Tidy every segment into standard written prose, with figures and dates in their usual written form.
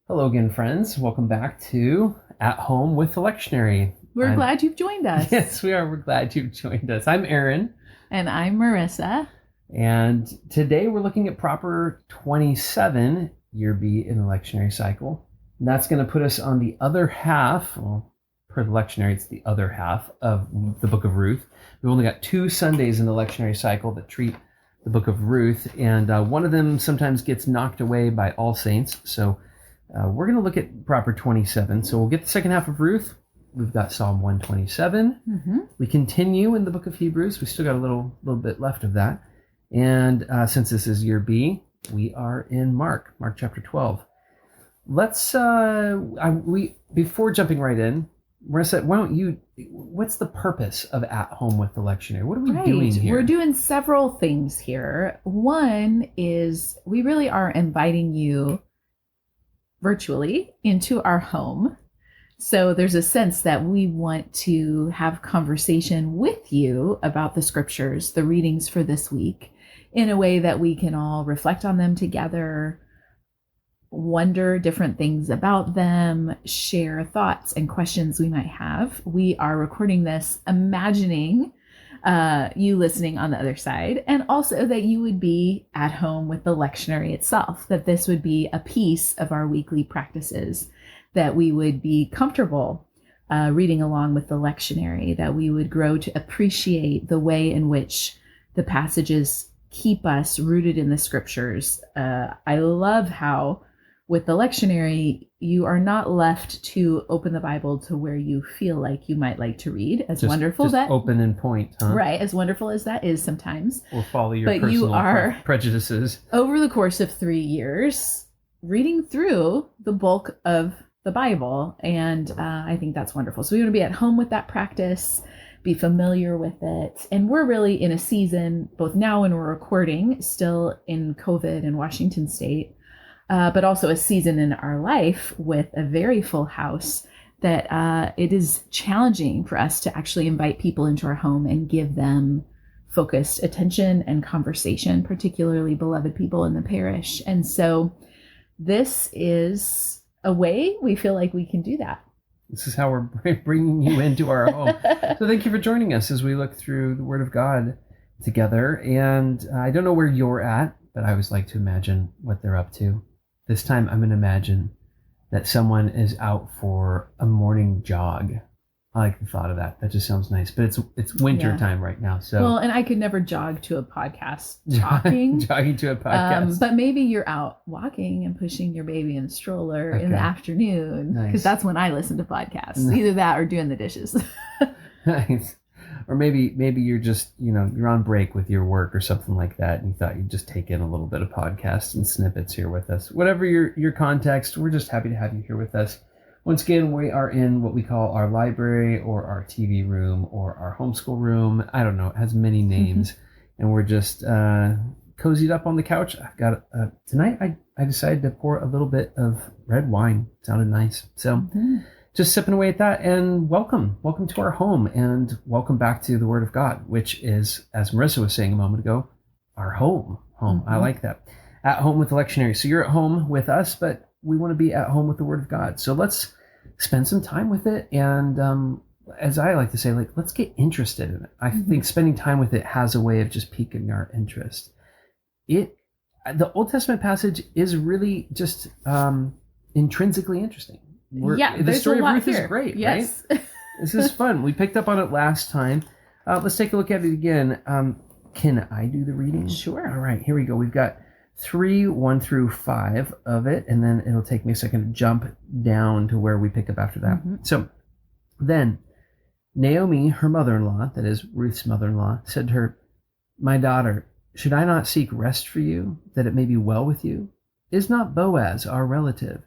Hello again, friends. Welcome back to At Home with the Lectionary. We're glad you've joined us. Yes, we are. We're glad you've joined us. I'm Aaron. And I'm Marissa. And today we're looking at Proper 27, Year B in the lectionary cycle. And that's going to put us on the other half, well, per the lectionary, it's the other half of the book of Ruth. We've only got 2 Sundays in the lectionary cycle that treat the book of Ruth, and one of them sometimes gets knocked away by All Saints. So we're going to look at Proper 27. So we'll get the second half of Ruth. We've got Psalm 127. Mm-hmm. We continue in the book of Hebrews. We still got a little bit left of that. And since this is year B, we are in Mark chapter 12. Let's, before jumping right in, Marissa, what's the purpose of At Home with the Lectionary? What are we doing here? We're doing several things here. One is we really are inviting you virtually into our home. So there's a sense that we want to have conversation with you about the scriptures, the readings for this week, in a way that we can all reflect on them together, wonder different things about them, share thoughts and questions we might have. We are recording this imagining you listening on the other side, and also that you would be at home with the lectionary itself, that this would be a piece of our weekly practices, that we would be comfortable reading along with the lectionary, that we would grow to appreciate the way in which the passages keep us rooted in the scriptures. I love how with the lectionary, you are not left to open the Bible to where you feel like you might like to read. As wonderful that open and point, huh? Right, as wonderful as that is sometimes. Or follow your personal prejudices. Over the course of 3 years, reading through the bulk of the Bible, and I think that's wonderful. So we want to be at home with that practice, be familiar with it, and we're really in a season, both now when we're recording, still in COVID in Washington State, but also a season in our life with a very full house that it is challenging for us to actually invite people into our home and give them focused attention and conversation, particularly beloved people in the parish. And so this is a way we feel like we can do that. This is how we're bringing you into our home. So thank you for joining us as we look through the Word of God together. And I don't know where you're at, but I always like to imagine what they're up to. This time I'm going to imagine that someone is out for a morning jog. I like the thought of that. That just sounds nice. But it's winter time right now. So well, and I could never jog to a podcast talking. Jogging to a podcast. But maybe you're out walking and pushing your baby in a stroller in the afternoon. Because that's when I listen to podcasts. Either that or doing the dishes. Nice. Or maybe you're just, you're on break with your work or something like that, and you thought you'd just take in a little bit of podcasts and snippets here with us. Whatever your context, we're just happy to have you here with us. Once again, we are in what we call our library or our TV room or our homeschool room. I don't know. It has many names. And we're just cozied up on the couch. I've got tonight I decided to pour a little bit of red wine. It sounded nice. So just sipping away at that, and welcome to our home, and welcome back to the Word of God, which is, as Marissa was saying a moment ago, our home. I like that. At home with the lectionary. So you're at home with us, but we want to be at home with the Word of God. So let's spend some time with it, and as I like to say, let's get interested in it. I think spending time with it has a way of just piquing our interest. The Old Testament passage is really just intrinsically interesting. The story of Ruth is great, yes. Right? This is fun. We picked up on it last time. Let's take a look at it again. Can I do the reading? Sure. All right, here we go. We've got 1 through 5 of it, and then it'll take me a second to jump down to where we pick up after that. So then Naomi, her mother-in-law, that is Ruth's mother-in-law, said to her, "My daughter, should I not seek rest for you, that it may be well with you? Is not Boaz our relative,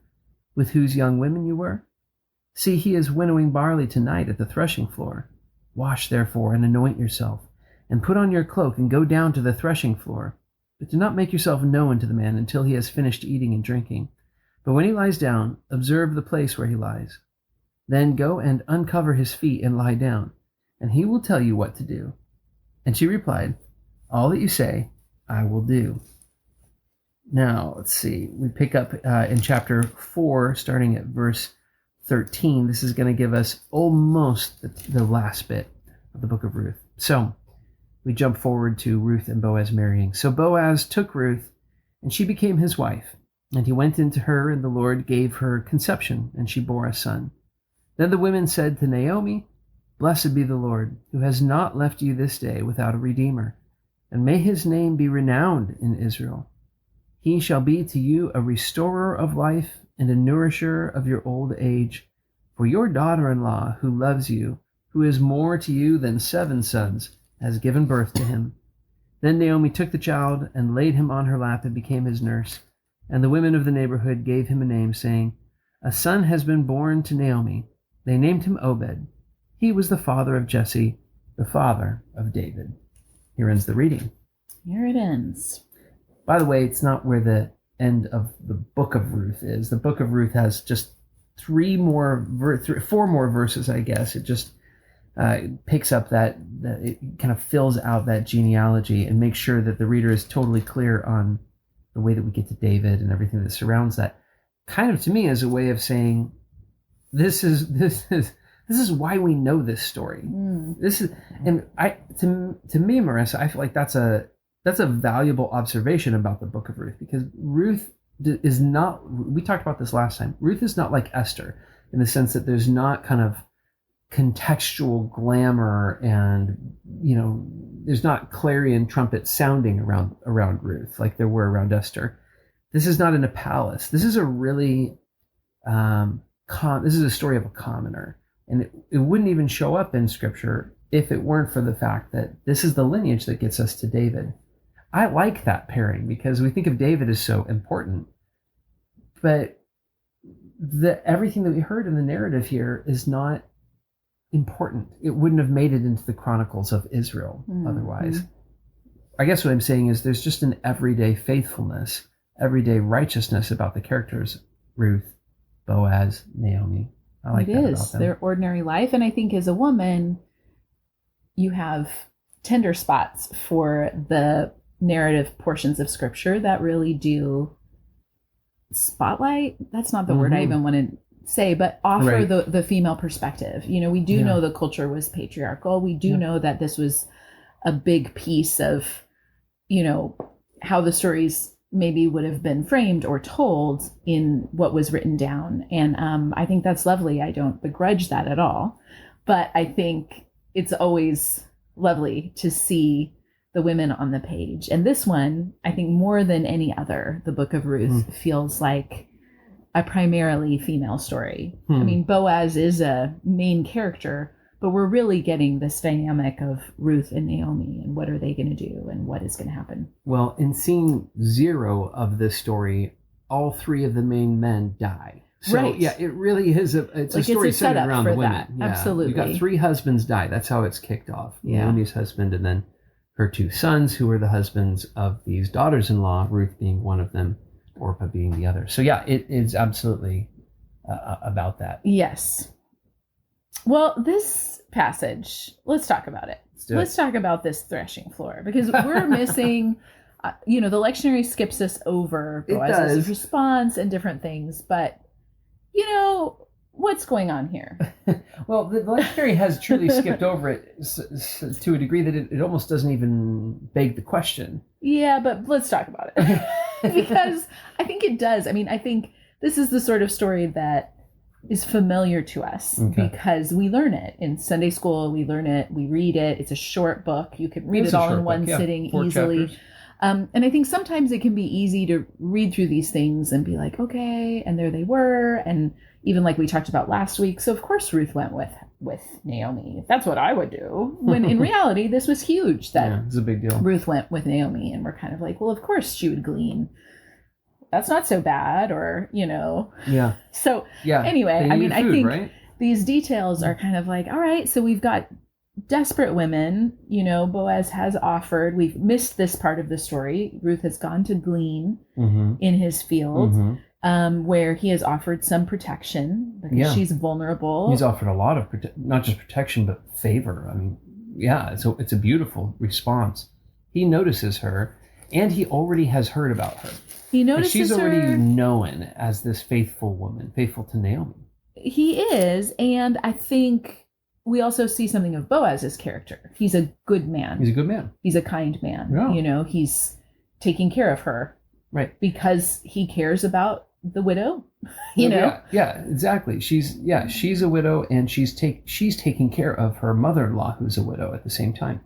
with whose young women you were? See, he is winnowing barley tonight at the threshing floor. Wash, therefore, and anoint yourself, and put on your cloak, and go down to the threshing floor. But do not make yourself known to the man until he has finished eating and drinking. But when he lies down, observe the place where he lies. Then go and uncover his feet and lie down, and he will tell you what to do." And she replied, "All that you say, I will do." Now, let's see. We pick up in chapter 4, starting at verse 13. This is going to give us almost the last bit of the book of Ruth. So we jump forward to Ruth and Boaz marrying. So Boaz took Ruth, and she became his wife. And he went into her, and the Lord gave her conception, and she bore a son. Then the women said to Naomi, "Blessed be the Lord, who has not left you this day without a redeemer, and may his name be renowned in Israel. He shall be to you a restorer of life and a nourisher of your old age. For your daughter-in-law, who loves you, who is more to you than 7 sons, has given birth to him." Then Naomi took the child and laid him on her lap and became his nurse. And the women of the neighborhood gave him a name, saying, "A son has been born to Naomi." They named him Obed. He was the father of Jesse, the father of David. Here ends the reading. Here it ends. By the way, it's not where the end of the book of Ruth is. The book of Ruth has just 4 more verses, I guess. It just picks up that it kind of fills out that genealogy and makes sure that the reader is totally clear on the way that we get to David and everything that surrounds that. Kind of, to me, as a way of saying, this is why we know this story. This is, and to me, Marissa, I feel like that's a valuable observation about the book of Ruth, because Ruth is not, we talked about this last time, Ruth is not like Esther in the sense that there's not kind of contextual glamour and, there's not clarion trumpet sounding around Ruth like there were around Esther. This is not in a palace. This is a really, this is a story of a commoner. And it wouldn't even show up in Scripture if it weren't for the fact that this is the lineage that gets us to David. I like that pairing because we think of David as so important. But everything that we heard in the narrative here is not important. It wouldn't have made it into the Chronicles of Israel otherwise. I guess what I'm saying is there's just an everyday faithfulness, everyday righteousness about the characters, Ruth, Boaz, Naomi. I like that about them. Their ordinary life. And I think as a woman, you have tender spots for the narrative portions of Scripture that really do spotlight. That's not the word I even want to say, but offer the female perspective. We do know the culture was patriarchal. We do know that this was a big piece of, how the stories maybe would have been framed or told in what was written down. And I think that's lovely. I don't begrudge that at all. But I think it's always lovely to see the women on the page. And this one, I think more than any other, the book of Ruth feels like a primarily female story. I mean, Boaz is a main character, but we're really getting this dynamic of Ruth and Naomi and what are they going to do and what is going to happen. Well, in scene 0 of this story, all 3 of the main men die. So, yeah, it really is it's a story centered around the women. Yeah, absolutely. You've got 3 husbands die. That's how it's kicked off. Yeah. Naomi's husband and then her 2 sons, who are the husbands of these daughters-in-law, Ruth being one of them, Orpah being the other. So, yeah, it is absolutely about that. Yes. Well, this passage, let's talk about it. Let's talk about this threshing floor, because we're missing, the lectionary skips us over Boaz's response and different things, but, what's going on here? Well, the lectionary has truly skipped over it to a degree that it almost doesn't even beg the question. Yeah, but let's talk about it. Because I think it does. I mean, I think this is the sort of story that is familiar to us because we learn it in Sunday school. We learn it. We read it. It's a short book. You can read it all in one sitting 4 easily. And I think sometimes it can be easy to read through these things and be like, okay, and there they were. And even like we talked about last week. So of course Ruth went with Naomi. That's what I would do. When in reality, this was huge that it's a big deal. Ruth went with Naomi, and we're kind of like, well, of course she would glean. That's not so bad, or, Yeah. So anyway, I mean, I think these details are kind of like, all right, so we've got desperate women, Boaz has offered, we've missed this part of the story. Ruth has gone to glean in his field, where he has offered some protection because she's vulnerable. He's offered a lot of, not just protection, but favor. I mean, so it's a beautiful response. He notices her, and he already has heard about her. He Like she's notices already her. known as this faithful woman, faithful to Naomi. He is, and I think we also see something of Boaz's character. He's a good man. He's a good man. He's a kind man. Yeah. You know, he's taking care of her. Right. Because he cares about the widow. You know? Yeah, exactly. She's a widow, and she's taking care of her mother-in-law, who's a widow at the same time.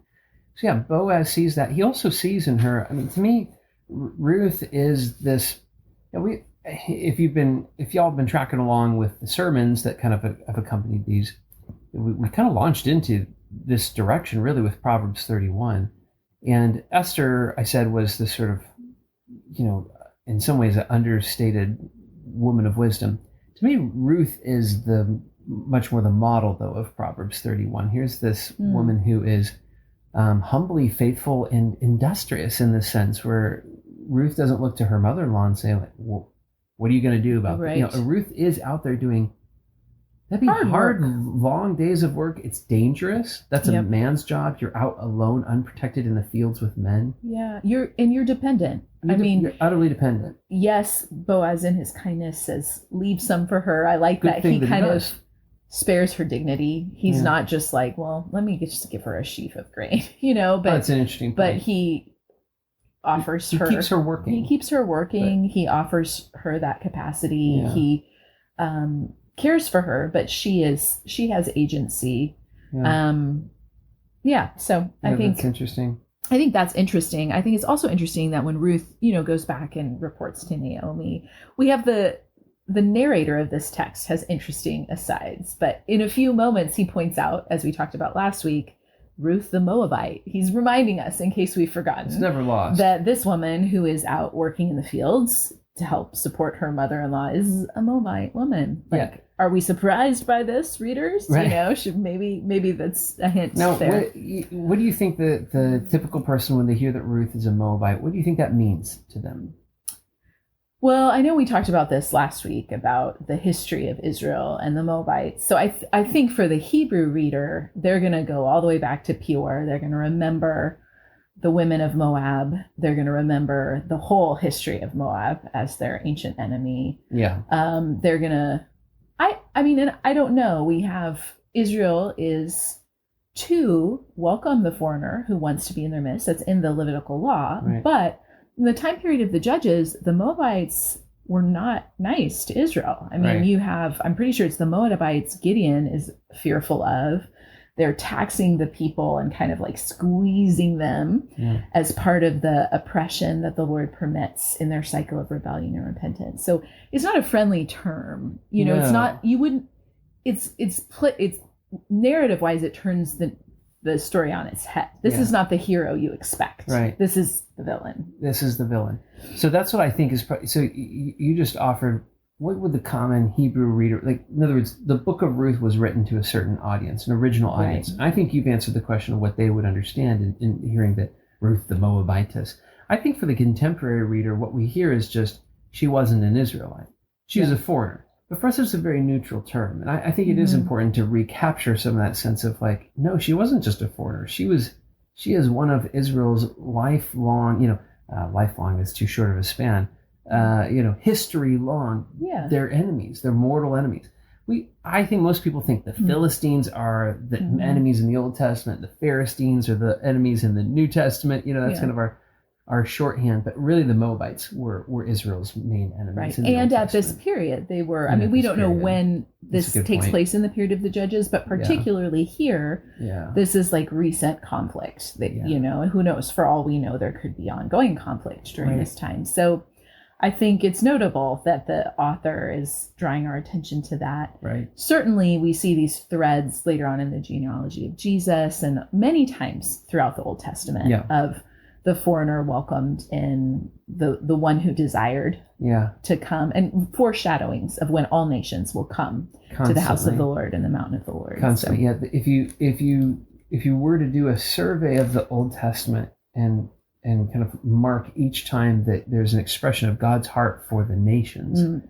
So yeah, Boaz sees that. He also sees in her, I mean, to me, Ruth is this, if y'all have been tracking along with the sermons that kind of have accompanied these, we kind of launched into this direction really with Proverbs 31. And Esther, I said, was this sort of, in some ways an understated woman of wisdom. To me, Ruth is much more the model, though, of Proverbs 31. Here's this woman who is humbly faithful and industrious in this sense, where Ruth doesn't look to her mother-in-law and say, like, well, what are you going to do about that? Ruth is out there doing, that'd be hard long days of work. It's dangerous. That's a man's job. You're out alone, unprotected in the fields with men. Yeah, you're dependent. You're utterly dependent. Yes, Boaz in his kindness says, leave some for her. I like that he kind of spares her dignity. He's not just like, well, let me just give her a sheaf of grain, but that's an interesting point. But he offers her. He keeps her working. He keeps her working. But he offers her that capacity. Yeah. He cares for her, but she has agency. So I think that's interesting. I think that's interesting. I think it's also interesting that when Ruth, goes back and reports to Naomi, we have the narrator of this text has interesting asides, but in a few moments he points out, as we talked about last week, Ruth the Moabite. He's reminding us, in case we've forgotten, it's never lost, that this woman who is out working in the fields to help support her mother-in-law is a Moabite woman. Are we surprised by this, readers? Right. Should maybe that's a hint now, there. What do you think the typical person, when they hear that Ruth is a Moabite, what do you think that means to them? Well, I know we talked about this last week about the history of Israel and the Moabites. So I think for the Hebrew reader, they're going to go all the way back to Peor. They're going to remember the women of Moab. They're going to remember the whole history of Moab as their ancient enemy. Yeah. They're going to, and I don't know. We have Israel is to welcome the foreigner who wants to be in their midst. That's in the Levitical law. Right. But in the time period of the Judges, the Moabites were not nice to Israel. I'm pretty sure it's the Moabites Gideon is fearful of. They're taxing the people and kind of like squeezing them as part of the oppression that the Lord permits in their cycle of rebellion and repentance. So it's not a friendly term. No. It's not, you wouldn't, it's narrative wise, it turns the story on its head. This is not the hero you expect. Right. This is the villain. So that's what I think is, so you just offered, what would the common Hebrew reader, like, in other words, the book of Ruth was written to a certain audience, an original audience. Right. And I think you've answered the question of what they would understand in hearing that Ruth the Moabitess. I think for the contemporary reader, what we hear is just, she wasn't an Israelite. She was a foreigner. But for us, it's a very neutral term. And I think it is important to recapture some of that sense of like, no, she wasn't just a foreigner. She is one of Israel's lifelong, lifelong is too short of a span, history long. Yeah. They're enemies. They're mortal enemies. I think most people think the Philistines are the enemies in the Old Testament. The Philistines are the enemies in the New Testament. That's kind of our shorthand, but really the Moabites were Israel's main enemies. Right. And at this period, they were, we don't know when this takes place in the period of the Judges, but particularly here, this is like recent conflict that, who knows, for all we know, there could be ongoing conflict during this time. So I think it's notable that the author is drawing our attention to that. Right. Certainly we see these threads later on in the genealogy of Jesus and many times throughout the Old Testament of the foreigner welcomed in the one who desired to come, and foreshadowings of when all nations will come to the house of the Lord and the mountain of the Lord. Constantly. So, if you were to do a survey of the Old Testament and kind of mark each time that there's an expression of God's heart for the nations,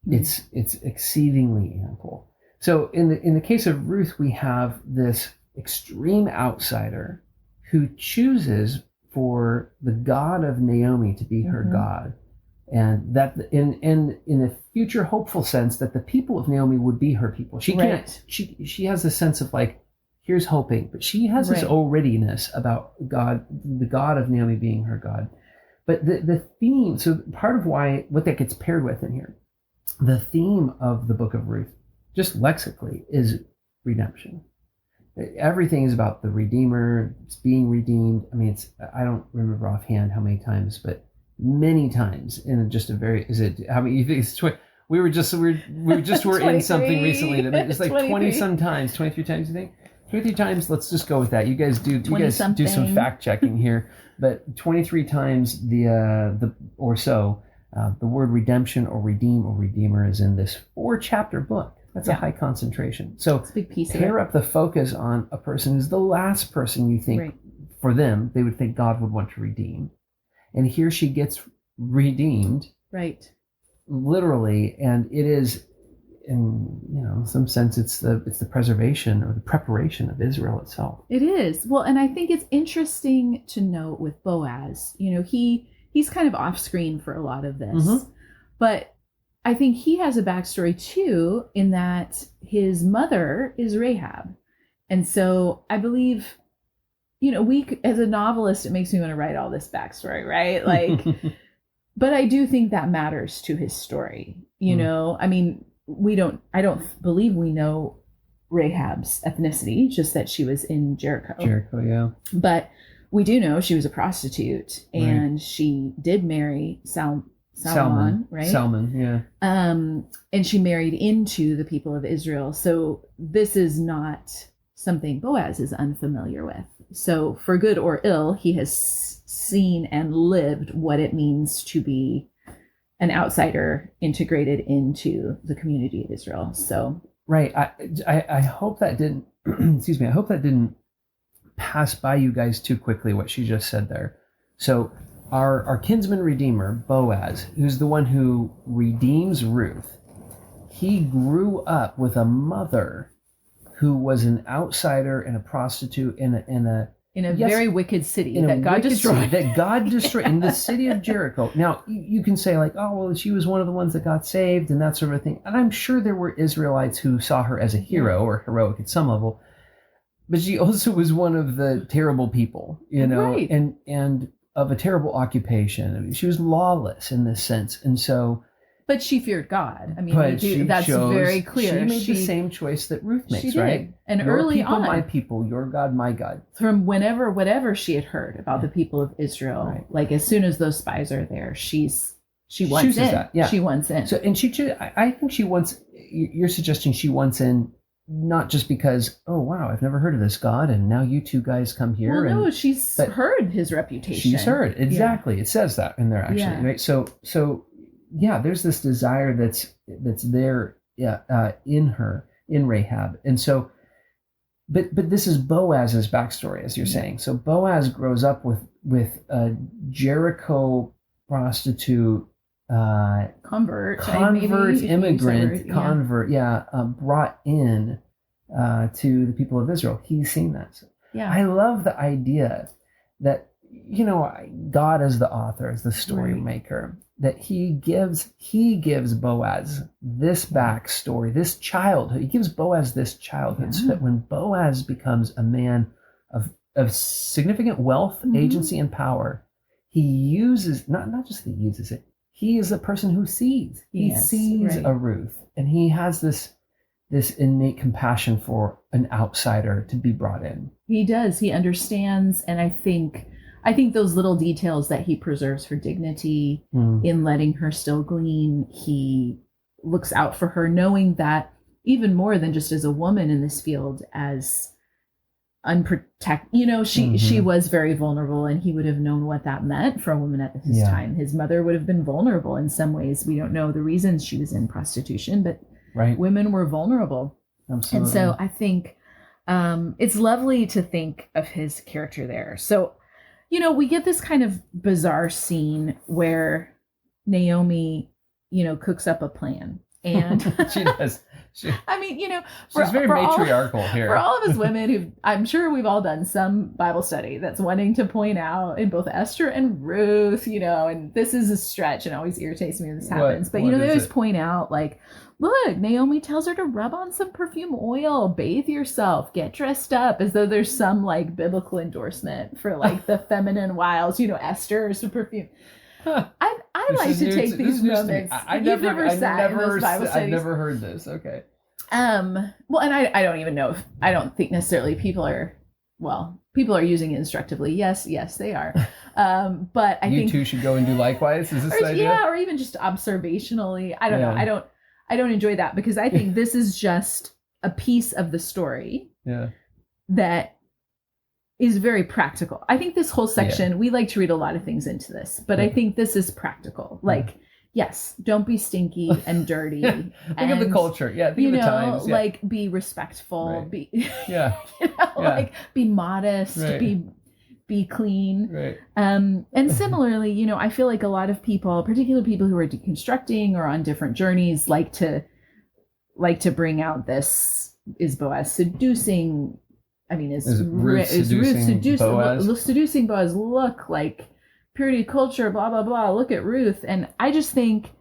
it's exceedingly ample. So in the case of Ruth, we have this extreme outsider who chooses for the God of Naomi to be her God. and that in a future hopeful sense that the people of Naomi would be her people. She can't. She has a sense of like, here's hoping, but she has this alreadiness about God, the God of Naomi being her God. But the theme, so part of what that gets paired with in here, the theme of the book of Ruth, just lexically, is redemption. Everything is about the Redeemer. It's being redeemed. I mean, I don't remember offhand how many times, but many times in just a very, is it, how many, you think it's 20? We were in something recently that it's like 20 some times, 23 times, you think? 23 times, let's just go with that. You guys do some fact checking here, but 23 times the word redemption or redeem or redeemer is in this 4-chapter book. That's a high concentration. So it's a big piece pair up the focus on a person who's the last person you think for them, they would think God would want to redeem. And here she gets redeemed. Right. Literally, and it is in some sense it's the preservation or the preparation of Israel itself. It is. Well, and I think it's interesting to note with Boaz, he's kind of off screen for a lot of this. Mm-hmm. But I think he has a backstory too, in that his mother is Rahab. And so I believe, as a novelist, it makes me want to write all this backstory, right? Like, but I do think that matters to his story. I mean, I don't believe we know Rahab's ethnicity, just that she was in Jericho. Yeah. But we do know she was a prostitute, and she did marry Salmon, right? Salmon, yeah. And she married into the people of Israel. So this is not something Boaz is unfamiliar with. So for good or ill, he has seen and lived what it means to be an outsider integrated into the community of Israel. So right. I hope that didn't excuse me, I hope that didn't pass by you guys too quickly, what she just said there. So our kinsman redeemer, Boaz, who's the one who redeems Ruth, he grew up with a mother who was an outsider and a prostitute in a very wicked city that God destroyed. In the city of Jericho. Now, you can say like, oh, well, she was one of the ones that got saved and that sort of thing. And I'm sure there were Israelites who saw her as a hero or heroic at some level. But she also was one of the terrible people, right. and of a terrible occupation. I mean, she was lawless in this sense. And so... But she feared God. I mean, that's very clear. She made the same choice that Ruth makes, right? And your early people, on, my people, your God, my God. From whatever she had heard about the people of Israel, right. Like as soon as those spies are there, she wants in. That, yeah. She wants in. So, and I think she wants. You're suggesting she wants in, not just because, oh wow, I've never heard of this God, and now you two guys come here. Well, no, she's heard his reputation. She's heard exactly. Yeah. It says that in there actually, right? So. Yeah, there's this desire that's there in Rahab, and so, but this is Boaz's backstory, as you're saying. So Boaz grows up with a Jericho prostitute, convert, immigrant, brought in to the people of Israel. He's seen that. So I love the idea that God as the author, as the story maker, that he gives Boaz this backstory, this childhood. He gives Boaz this childhood so that when Boaz becomes a man of significant wealth, agency, and power, he uses, not just that he uses it, he is a person who sees. He sees a Ruth, and he has this innate compassion for an outsider to be brought in. He does. He understands, and I think those little details that he preserves her dignity in letting her still glean, he looks out for her, knowing that even more than just as a woman in this field, as unprotected, she was very vulnerable, and he would have known what that meant for a woman at his time. His mother would have been vulnerable in some ways. We don't know the reasons she was in prostitution, but women were vulnerable. Absolutely. And so I think it's lovely to think of his character there. So, we get this kind of bizarre scene where Naomi, cooks up a plan. And she does. I mean, She's very matriarchal here. For all of us women who, I'm sure we've all done some Bible study that's wanting to point out in both Esther and Ruth, and this is a stretch and it always irritates me when this happens. But, they always point out, like, look, Naomi tells her to rub on some perfume oil, bathe yourself, get dressed up, as though there's some like biblical endorsement for like the feminine wiles, Esther or some perfume. I like to take these moments. I've never heard this. Okay. Well, and I don't even know I don't think necessarily people are using it instructively. Yes, they are. But I think you two should go and do likewise. Is this the idea? Yeah, or even just observationally. I don't know. I don't enjoy that because I think this is just a piece of the story. Yeah. That is very practical. I think this whole section, we like to read a lot of things into this, but I think this is practical. Like, yes, don't be stinky and dirty. Think of the culture. Yeah. Think of the times. Yeah. Like be respectful. Right. Be like be modest. Right. Be clean. Right. And similarly, I feel like a lot of people, particularly people who are deconstructing or on different journeys, like to bring out this: is Boaz seducing? I mean, is Ruth seducing Boaz? Look, like purity culture, blah, blah, blah. Look at Ruth. And I just think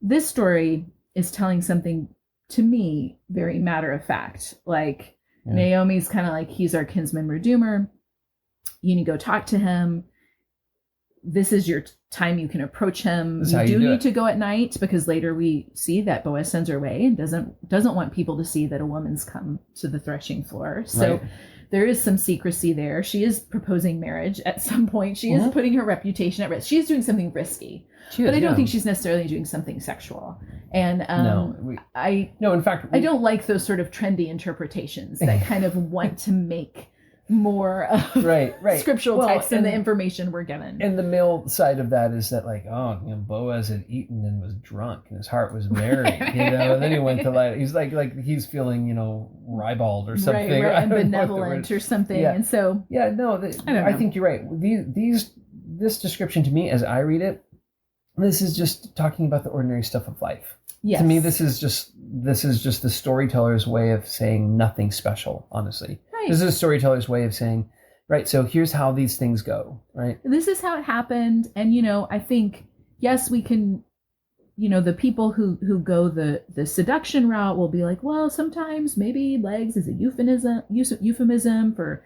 this story is telling something to me very matter of fact. Like Naomi's kind of like, he's our kinsman redeemer. You need to go talk to him. This is your time you can approach him. You do need to go at night because later we see that Boaz sends her away and doesn't want people to see that a woman's come to the threshing floor. So there is some secrecy there. She is proposing marriage at some point. She is putting her reputation at risk. She is doing something risky, but I don't think she's necessarily doing something sexual. And in fact, I don't like those sort of trendy interpretations that kind of want to make more scriptural text than the information we're given. And the male side of that is that, like, Boaz had eaten and was drunk and his heart was merry, and then he went to he's like he's feeling, ribald or something, and benevolent or something. And so I think you're right. This description to me, as I read it, this is just talking about the ordinary stuff of life. Yes. To me, this is just the storyteller's way of saying nothing special, honestly. Right. This is a storyteller's way of saying, right, so here's how these things go, right? This is how it happened. And, I think, yes, we can, the people who go the seduction route will be like, well, sometimes maybe legs is a euphemism for,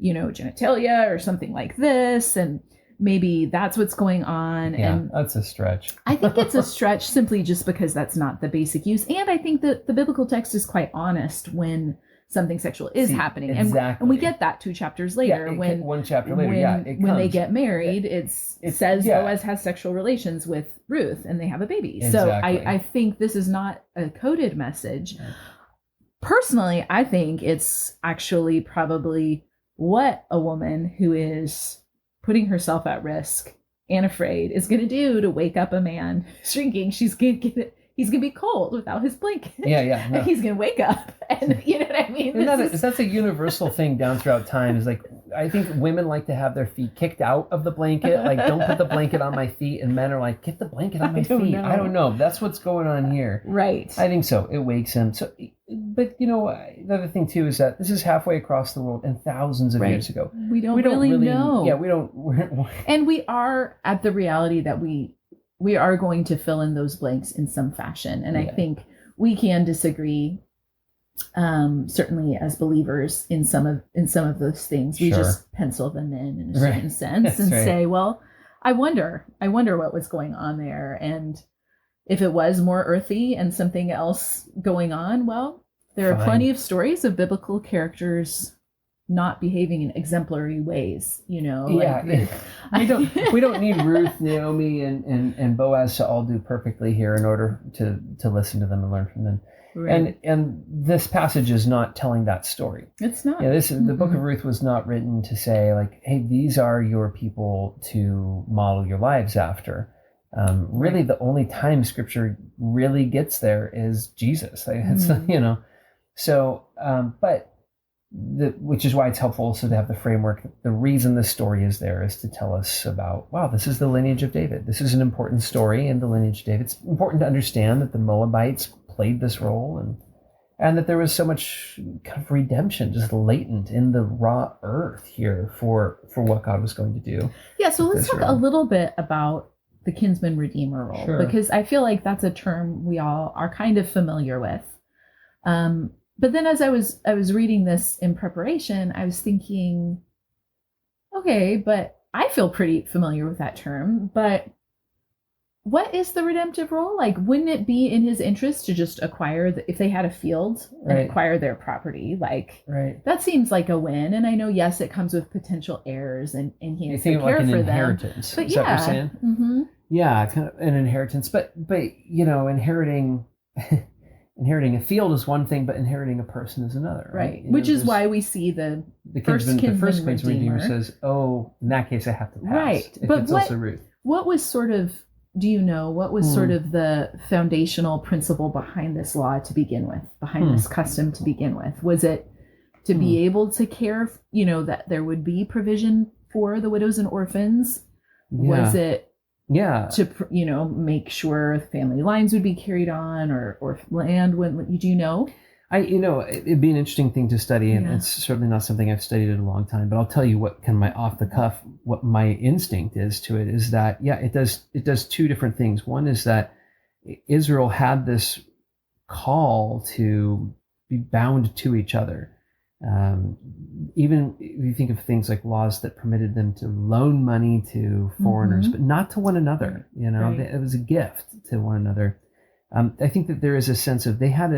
genitalia or something like this. And maybe that's what's going on. Yeah, and that's a stretch. I think it's a stretch simply just because that's not the basic use. And I think that the biblical text is quite honest when something sexual is happening. Exactly. And we get that 2 chapters later. One chapter later, when they get married, it says Boaz has sexual relations with Ruth and they have a baby. Exactly. So I think this is not a coded message. Yeah. Personally, I think it's actually probably what a woman who is putting herself at risk and afraid is going to do to wake up a man shrinking. He's going to be cold without his blanket. Yeah. No. And he's going to wake up. And you know what I mean? That's a universal thing down throughout time. Is like, I think women like to have their feet kicked out of the blanket. Like, don't put the blanket on my feet. And men are like, get the blanket on my feet. I don't know. That's what's going on here. Right. I think so. It wakes him. So, but the other thing too is that this is halfway across the world and thousands of years ago. We don't really know. Yeah, we don't. And we are at the reality that we are going to fill in those blanks in some fashion. And I think we can disagree, certainly as believers in some of those things. We just pencil them in a certain sense and say, well, I wonder what was going on there. And if it was more earthy and something else going on, well, there are plenty of stories of biblical characters not behaving in exemplary ways, we don't need Ruth, Naomi, and Boaz to all do perfectly here in order to listen to them and learn from them. Right. And this passage is not telling that story. It's not. The book of Ruth was not written to say, like, hey, these are your people to model your lives after. Really, the only time Scripture really gets there is Jesus. So, but. Which is why it's helpful also to have the framework. The reason this story is there is to tell us about, wow, this is the lineage of David. This is an important story in the lineage of David. It's important to understand that the Moabites played this role, and that there was so much kind of redemption just latent in the raw earth here for what God was going to do. Yeah, so let's talk a little bit about the kinsman redeemer role, Sure. because I feel like that's a term we all are kind of familiar with. But then as I was reading this in preparation, I was thinking, okay, but I feel pretty familiar with that term, but what is the redemptive role? Like, wouldn't it be in his interest to just acquire, if they had a field and acquire their property? Like, that seems like a win. And I know, yes, it comes with potential heirs, and he has to care like an for inheritance. them. But is that what you're saying? Mm-hmm. Yeah, kind of an inheritance. But inheriting a field is one thing, but inheriting a person is another. Right. Which is why we see the first kinsman redeemer says, "Oh, in that case, I have to pass." Right. But it's also Ruth. What was sort of, do you know, what was sort of the foundational principle behind this law to begin with, behind this custom to begin with? Was it to be able to care, that there would be provision for the widows and orphans? Yeah. Was it to, make sure family lines would be carried on, or land wouldn't, do you know? It'd be an interesting thing to study, and it's certainly not something I've studied in a long time, but I'll tell you what kind of my off the cuff, what my instinct is to it is that, it does two different things. One is that Israel had this call to be bound to each other. Even if you think of things like laws that permitted them to loan money to foreigners, but not to one another, it was a gift to one another. I think that there is a sense of they had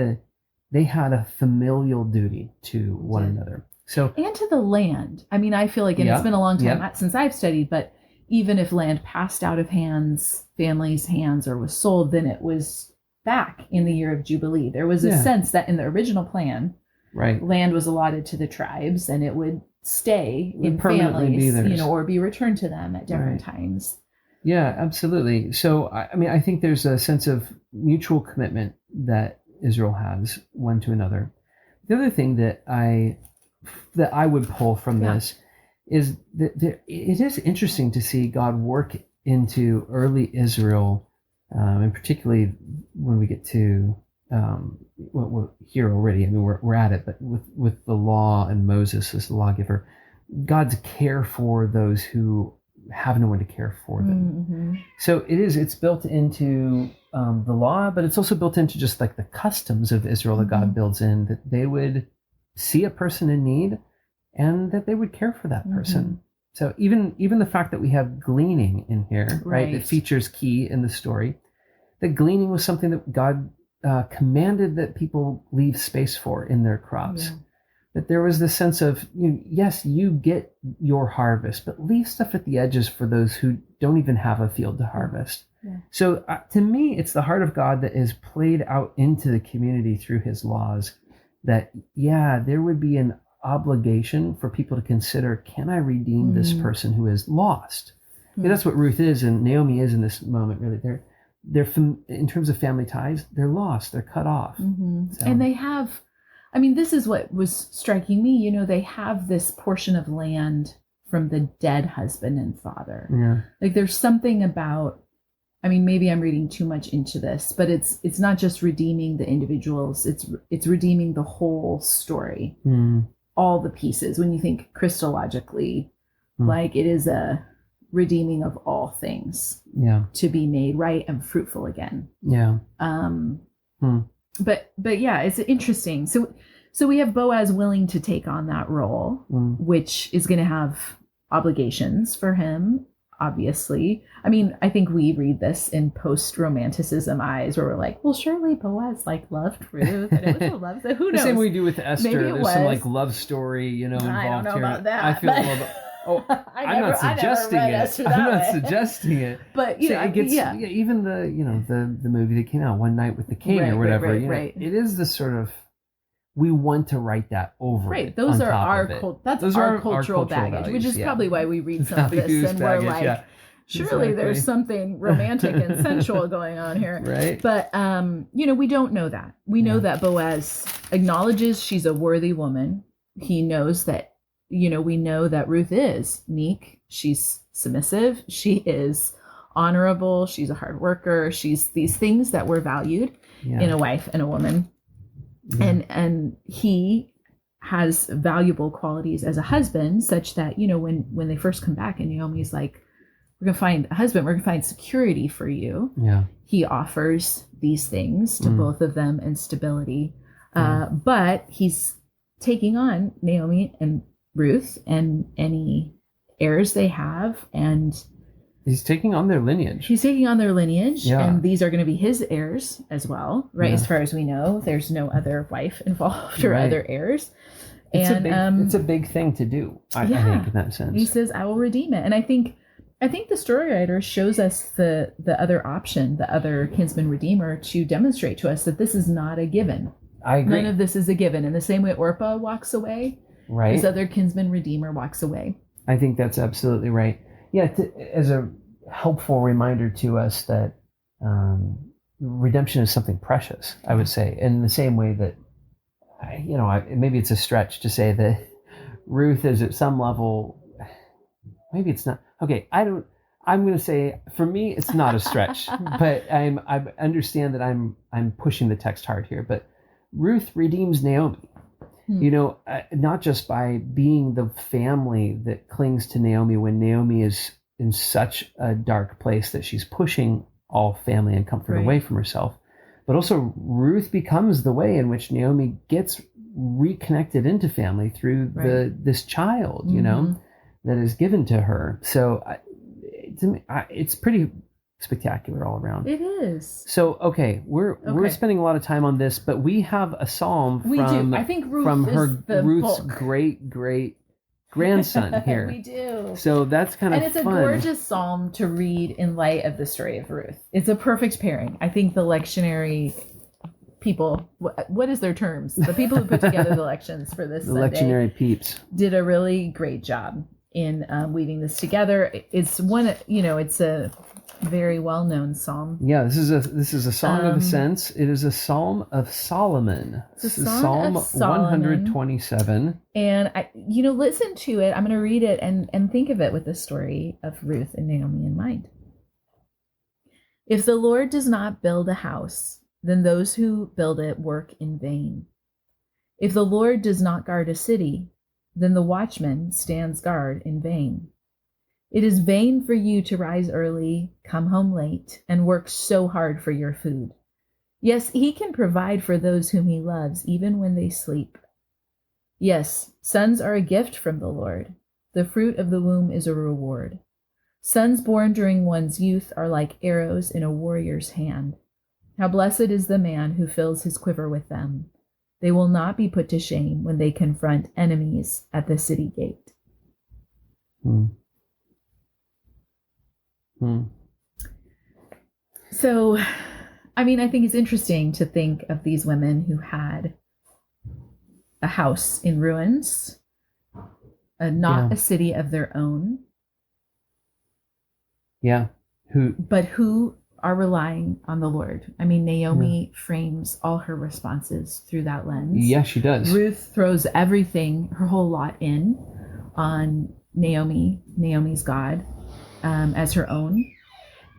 a familial duty to one another. So, and to the land. I mean, I feel like, and it's been a long time since I've studied, but even if land passed out of families' hands, or was sold, then it was back in the year of Jubilee. There was a sense that in the original plan, land was allotted to the tribes, and it would stay in families, or be returned to them at different times. Yeah, absolutely. So, I think there's a sense of mutual commitment that Israel has one to another. The other thing that I would pull from this is that it is interesting to see God work into early Israel, and particularly when we get to we're here already. I mean, we're at it, but with the law and Moses as the lawgiver, God's care for those who have no one to care for them. Mm-hmm. So it's built into the law, but it's also built into just like the customs of Israel that God builds in, that they would see a person in need and that they would care for that person. So even the fact that we have gleaning in here, right, that features key in the story, that gleaning was something that God commanded that people leave space for in their crops. Yeah. That there was this sense of, yes, you get your harvest, but leave stuff at the edges for those who don't even have a field to harvest. Yeah. So to me, it's the heart of God that is played out into the community through his laws, that, there would be an obligation for people to consider, can I redeem this person who is lost? That's what Ruth is, and Naomi is in this moment, really. They're in terms of family ties, they're lost, they're cut off. So. And they have, this is what was striking me, they have this portion of land from the dead husband and father. Yeah. Like there's something about, maybe I'm reading too much into this, but it's not just redeeming the individuals, it's redeeming the whole story, all the pieces. When you think Christologically, like it is a redeeming of all things, to be made right and fruitful again. But it's interesting. So we have Boaz willing to take on that role, which is going to have obligations for him, obviously. I think we read this in post-romanticism eyes, where we're like, well, surely Boaz loved Ruth, and it was a love. So who knows? The same we do with Esther. There's some love story, involved here. I don't know about that. I feel a little bit. Oh, I'm not suggesting it. I'm not suggesting it. But it gets even the movie that came out, One Night with the King, or whatever. Right. It is this sort of, we want to write that over. Right. Those are our cultural baggage, values, which is probably why we read some of this and we're like, surely there's something romantic and sensual going on here. Right. But we don't know that. We know that Boaz acknowledges she's a worthy woman. He knows that. We know that Ruth is meek. She's submissive. She is honorable. She's a hard worker. She's these things that were valued in a wife and a woman. Yeah. And he has valuable qualities as a husband, such that, when they first come back and Naomi's like, we're going to find a husband, we're going to find security for you. Yeah. He offers these things to both of them and stability. Yeah. But he's taking on Naomi and Ruth and any heirs they have, and he's taking on their lineage. He's taking on their lineage, Yeah. and these are going to be his heirs as well, right? Yeah. As far as we know, there's no other wife involved or Right. other heirs. It's a big thing to do, I think, in that sense. He says, I will redeem it. And I think the story writer shows us the other option, the other kinsman redeemer, to demonstrate to us that this is not a given. I agree. None of this is a given. In the same way Orpah walks away, right, this other kinsman redeemer walks away. I think that's absolutely right. Yeah, as a helpful reminder to us that redemption is something precious, I would say. And in the same way that, maybe it's a stretch to say that Ruth is at some level, maybe it's not. Okay, I'm going to say, for me, it's not a stretch, but I understand that I'm pushing the text hard here. But Ruth redeems Naomi, not just by being the family that clings to Naomi when Naomi is in such a dark place that she's pushing all family and comfort away from herself, but also Ruth becomes the way in which Naomi gets reconnected into family through this child, that is given to her. So to me, it's pretty spectacular all around. It is. So, we're spending a lot of time on this, but we have a psalm from, I think Ruth from Ruth's bulk. great grandson here. We do. So that's kind of fun. And it's a gorgeous psalm to read in light of the story of Ruth. It's a perfect pairing. I think the lectionary people, what is their terms? The people who put together the lections for this Sunday lectionary peeps did a really great job in weaving this together. It's it's a very well-known psalm. Yeah, this is a song of ascents. It is a psalm of Solomon. It's a Psalm of Solomon. 127. And listen to it. I'm going to read it and think of it with the story of Ruth and Naomi in mind. If the Lord does not build a house, then those who build it work in vain. If the Lord does not guard a city, then the watchman stands guard in vain. It is vain for you to rise early, come home late, and work so hard for your food. Yes, he can provide for those whom he loves, even when they sleep. Yes, sons are a gift from the Lord. The fruit of the womb is a reward. Sons born during one's youth are like arrows in a warrior's hand. How blessed is the man who fills his quiver with them. They will not be put to shame when they confront enemies at the city gate. So, I think it's interesting to think of these women who had a house in ruins, not a city of their own. Yeah. Who are relying on the Lord. Naomi frames all her responses through that lens. Yeah, she does. Ruth throws everything, her whole lot in on Naomi's God, as her own.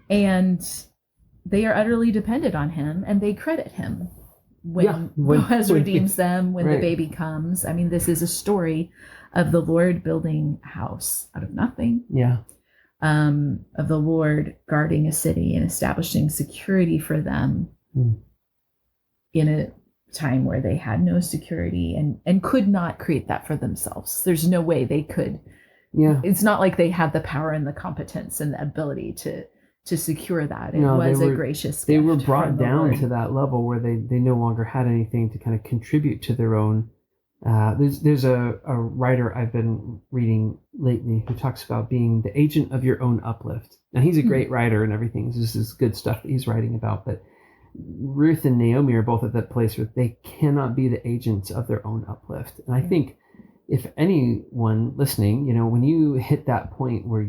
And they are utterly dependent on him, and they credit him when Boaz redeems them, when the baby comes. This is a story of the Lord building a house out of nothing. Yeah. Of the Lord guarding a city and establishing security for them in a time where they had no security and could not create that for themselves. There's no way they could. Yeah. It's not like they had the power and the competence and the ability to secure that. It was a gracious gift. They were brought down to that level where they no longer had anything to kind of contribute to their own. There's a writer I've been reading lately who talks about being the agent of your own uplift. Now, he's a great writer and everything. This is good stuff that he's writing about. But Ruth and Naomi are both at that place where they cannot be the agents of their own uplift. And I think if anyone listening, when you hit that point where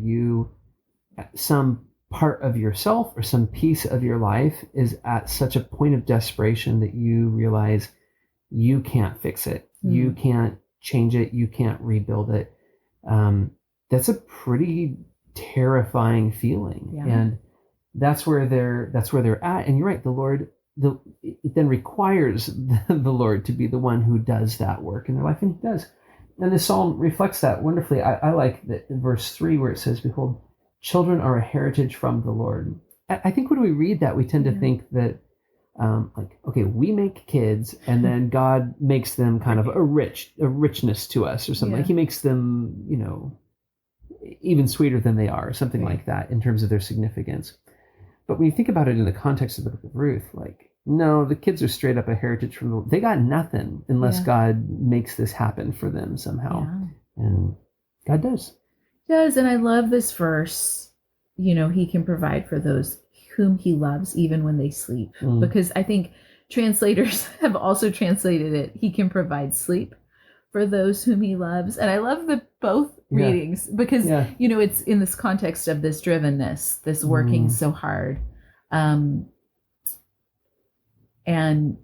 some part of yourself or some piece of your life is at such a point of desperation that you realize you can't fix it. You can't change it. You can't rebuild it. That's a pretty terrifying feeling. Yeah. And that's where they're at. And you're right. The Lord it then requires the Lord to be the one who does that work in their life, and he does. And the psalm reflects that wonderfully. I like that in verse 3 where it says, behold, children are a heritage from the Lord. I think when we read that, we tend to think that, like, okay, we make kids and then God makes them kind of a richness to us or something. Like he makes them, even sweeter than they are, or something like that in terms of their significance. But when you think about it in the context of the book of Ruth, like, no, the kids are straight up a heritage from the, they got nothing unless God makes this happen for them somehow. And God does. And I love this verse. He can provide for those whom he loves even when they sleep. Because I think translators have also translated it, he can provide sleep for those whom he loves. And I love the both readings because, it's in this context of this drivenness, this working so hard. And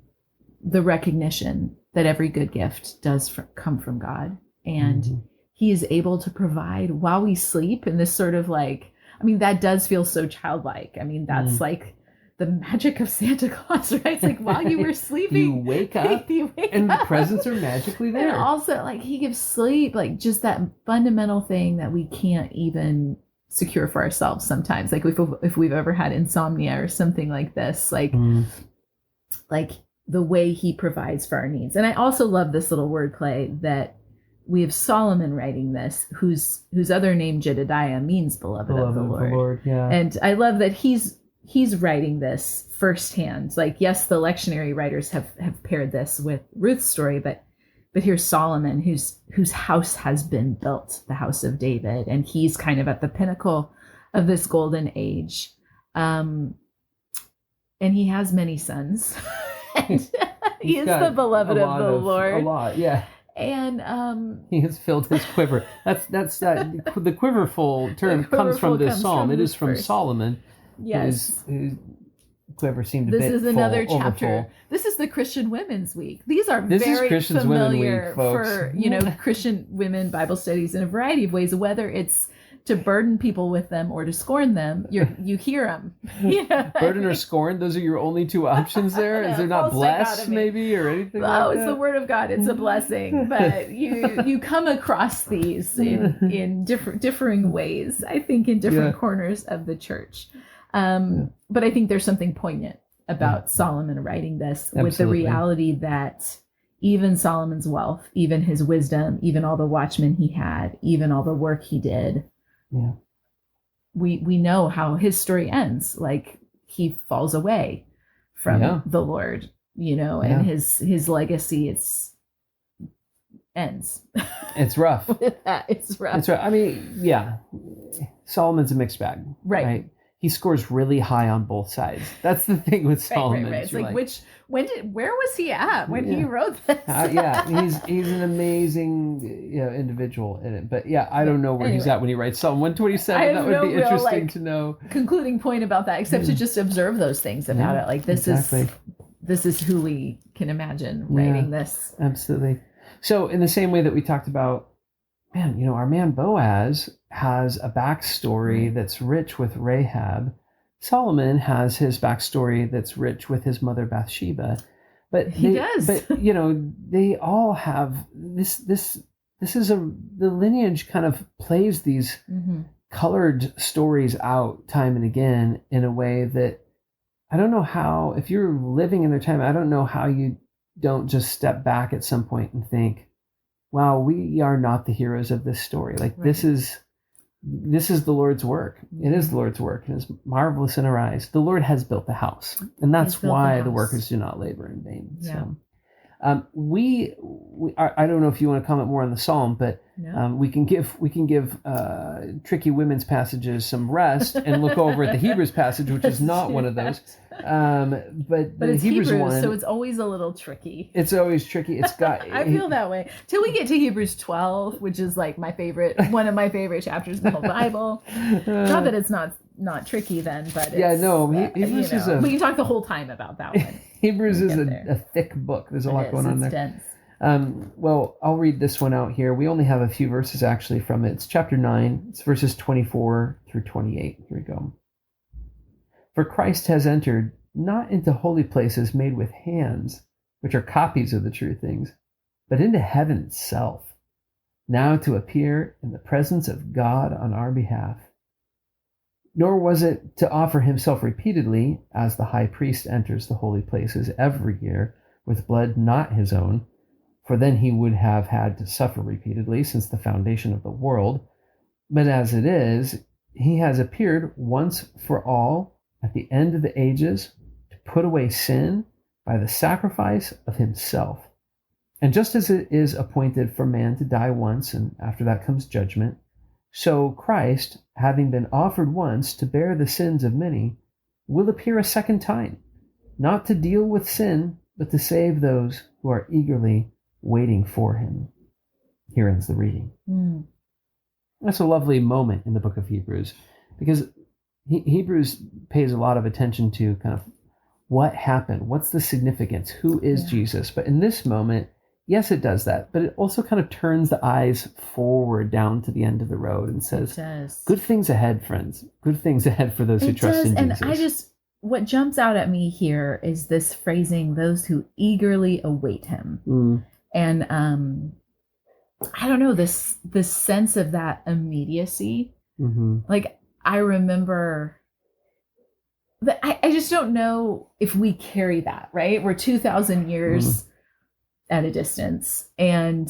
the recognition that every good gift does come from God. And he is able to provide while we sleep in this sort of like, that does feel so childlike. That's like the magic of Santa Claus, right? It's like while you were sleeping, you wake up and the presents are magically there. And also like he gives sleep, like just that fundamental thing that we can't even secure for ourselves sometimes. Like if we've ever had insomnia or something like this, like the way he provides for our needs. And I also love this little wordplay that we have Solomon writing this, whose other name Jedediah means beloved of the Lord. And I love that he's writing this firsthand. Like, yes, the lectionary writers have paired this with Ruth's story, but here's Solomon, whose house has been built, the house of David, and he's kind of at the pinnacle of this golden age. And he has many sons. And he is the beloved of the Lord. A lot, yeah. And he has filled his quiver. That's the quiverful term comes from this psalm. It is from Solomon. Yes. His quiver seemed this a bit is another full, chapter. overfull. This is the Christian Women's Week. These are this very Christians familiar Women Week, for Christian women Bible studies in a variety of ways, whether it's to burden people with them or to scorn them. You hear them. Burden or scorn, those are your only two options there? Is there not bless maybe or anything like that? Oh, it's the word of God. It's a blessing. But you come across these in differing ways, I think, in different corners of the church. But I think there's something poignant about Solomon writing this with the reality that even Solomon's wealth, even his wisdom, even all the watchmen he had, even all the work he did, we know how his story ends. Like he falls away from the Lord, and his legacy ends. It's rough. It's rough. It's rough. Solomon's a mixed bag, right? He scores really high on both sides. That's the thing with Solomon. Right. It's like where was he at when he wrote this? He's an amazing individual in it. But I don't know where he's at when he writes Psalm 127. That would be interesting to know. Concluding point about that, except to just observe those things about it. Like this is who we can imagine writing this. Absolutely. So in the same way that we talked about, our man Boaz has a backstory that's rich with Rahab. Solomon has his backstory that's rich with his mother Bathsheba. But he does. But they all have this is the lineage kind of plays these colored stories out time and again in a way that I don't know how, if you're living in their time, I don't know how you don't just step back at some point and think, wow, we are not the heroes of this story. Like this is the Lord's work. It is the Lord's work, and it's marvelous in our eyes. The Lord has built the house, and that's why the workers do not labor in vain. Yeah. So, I don't know if you want to comment more on the psalm, but we can give tricky women's passages some rest and look over at the Hebrews passage, which is not one of those. But the it's Hebrews one, so it's always a little tricky. It's always tricky. It's got. I feel that way till we get to Hebrews 12, which is like one of my favorite chapters in the whole Bible. Not that it's not tricky then, but it's, Hebrews is we can talk the whole time about that one. Hebrews is a thick book. There's a lot going on there. Dense. Well, I'll read this one out here. We only have a few verses actually from it. It's chapter 9. It's verses 24 through 28. Here we go. For Christ has entered not into holy places made with hands, which are copies of the true things, but into heaven itself, now to appear in the presence of God on our behalf. Nor was it to offer himself repeatedly, as the high priest enters the holy places every year with blood not his own, for then he would have had to suffer repeatedly since the foundation of the world. But as it is, he has appeared once for all at the end of the ages to put away sin by the sacrifice of himself. And just as it is appointed for man to die once, and after that comes judgment, so Christ, having been offered once to bear the sins of many, will appear a second time, not to deal with sin, but to save those who are eagerly waiting for him. Here ends the reading. That's a lovely moment in the book of Hebrews, because Hebrews pays a lot of attention to kind of what happened, what's the significance, who is Jesus. But in this moment, yes, it does that, but it also kind of turns the eyes forward down to the end of the road and says, good things ahead, friends. Good things ahead for those who trust in Jesus. And what jumps out at me here is this phrasing, those who eagerly await him. And I don't know, this sense of that immediacy. Like, I remember that I just don't know if we carry that, right? We're 2,000 years at a distance. And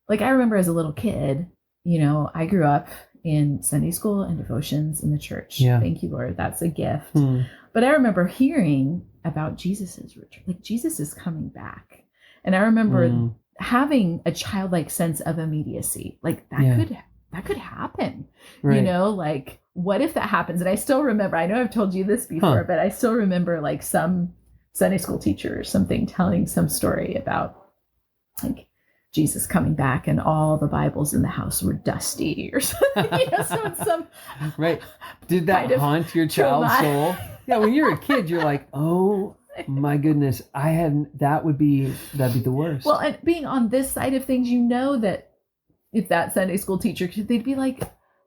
like, I remember as a little kid, I grew up in Sunday school and devotions in the church. Thank you, Lord. That's a gift. But I remember hearing about Jesus's return, like Jesus is coming back. And I remember having a childlike sense of immediacy, like that could happen, like what if that happens? And I still remember, I know I've told you this before, but I still remember like some Sunday school teacher or something telling some story about like Jesus coming back and all the Bibles in the house were dusty or something. So it's some right. Did that haunt your child's soul? Yeah, when you're a kid, you're like, oh my goodness, that'd be the worst. Well, and being on this side of things, that if that Sunday school teacher, they'd be like,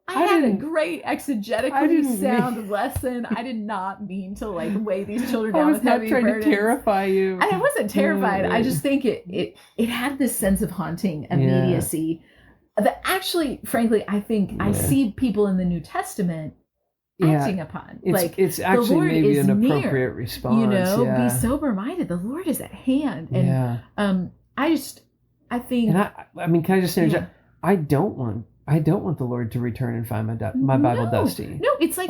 I had a great exegetically sound lesson. I did not mean to like weigh these children down with heavy burdens. I was not trying to terrify you. I wasn't terrified. I just think it had this sense of haunting immediacy that actually, frankly, I think I see people in the New Testament acting upon. It's actually the Lord maybe an appropriate near, response. Be sober-minded. The Lord is at hand. And I think. And I mean, can I just interject? I don't want the Lord to return and find my Bible dusty. No, it's like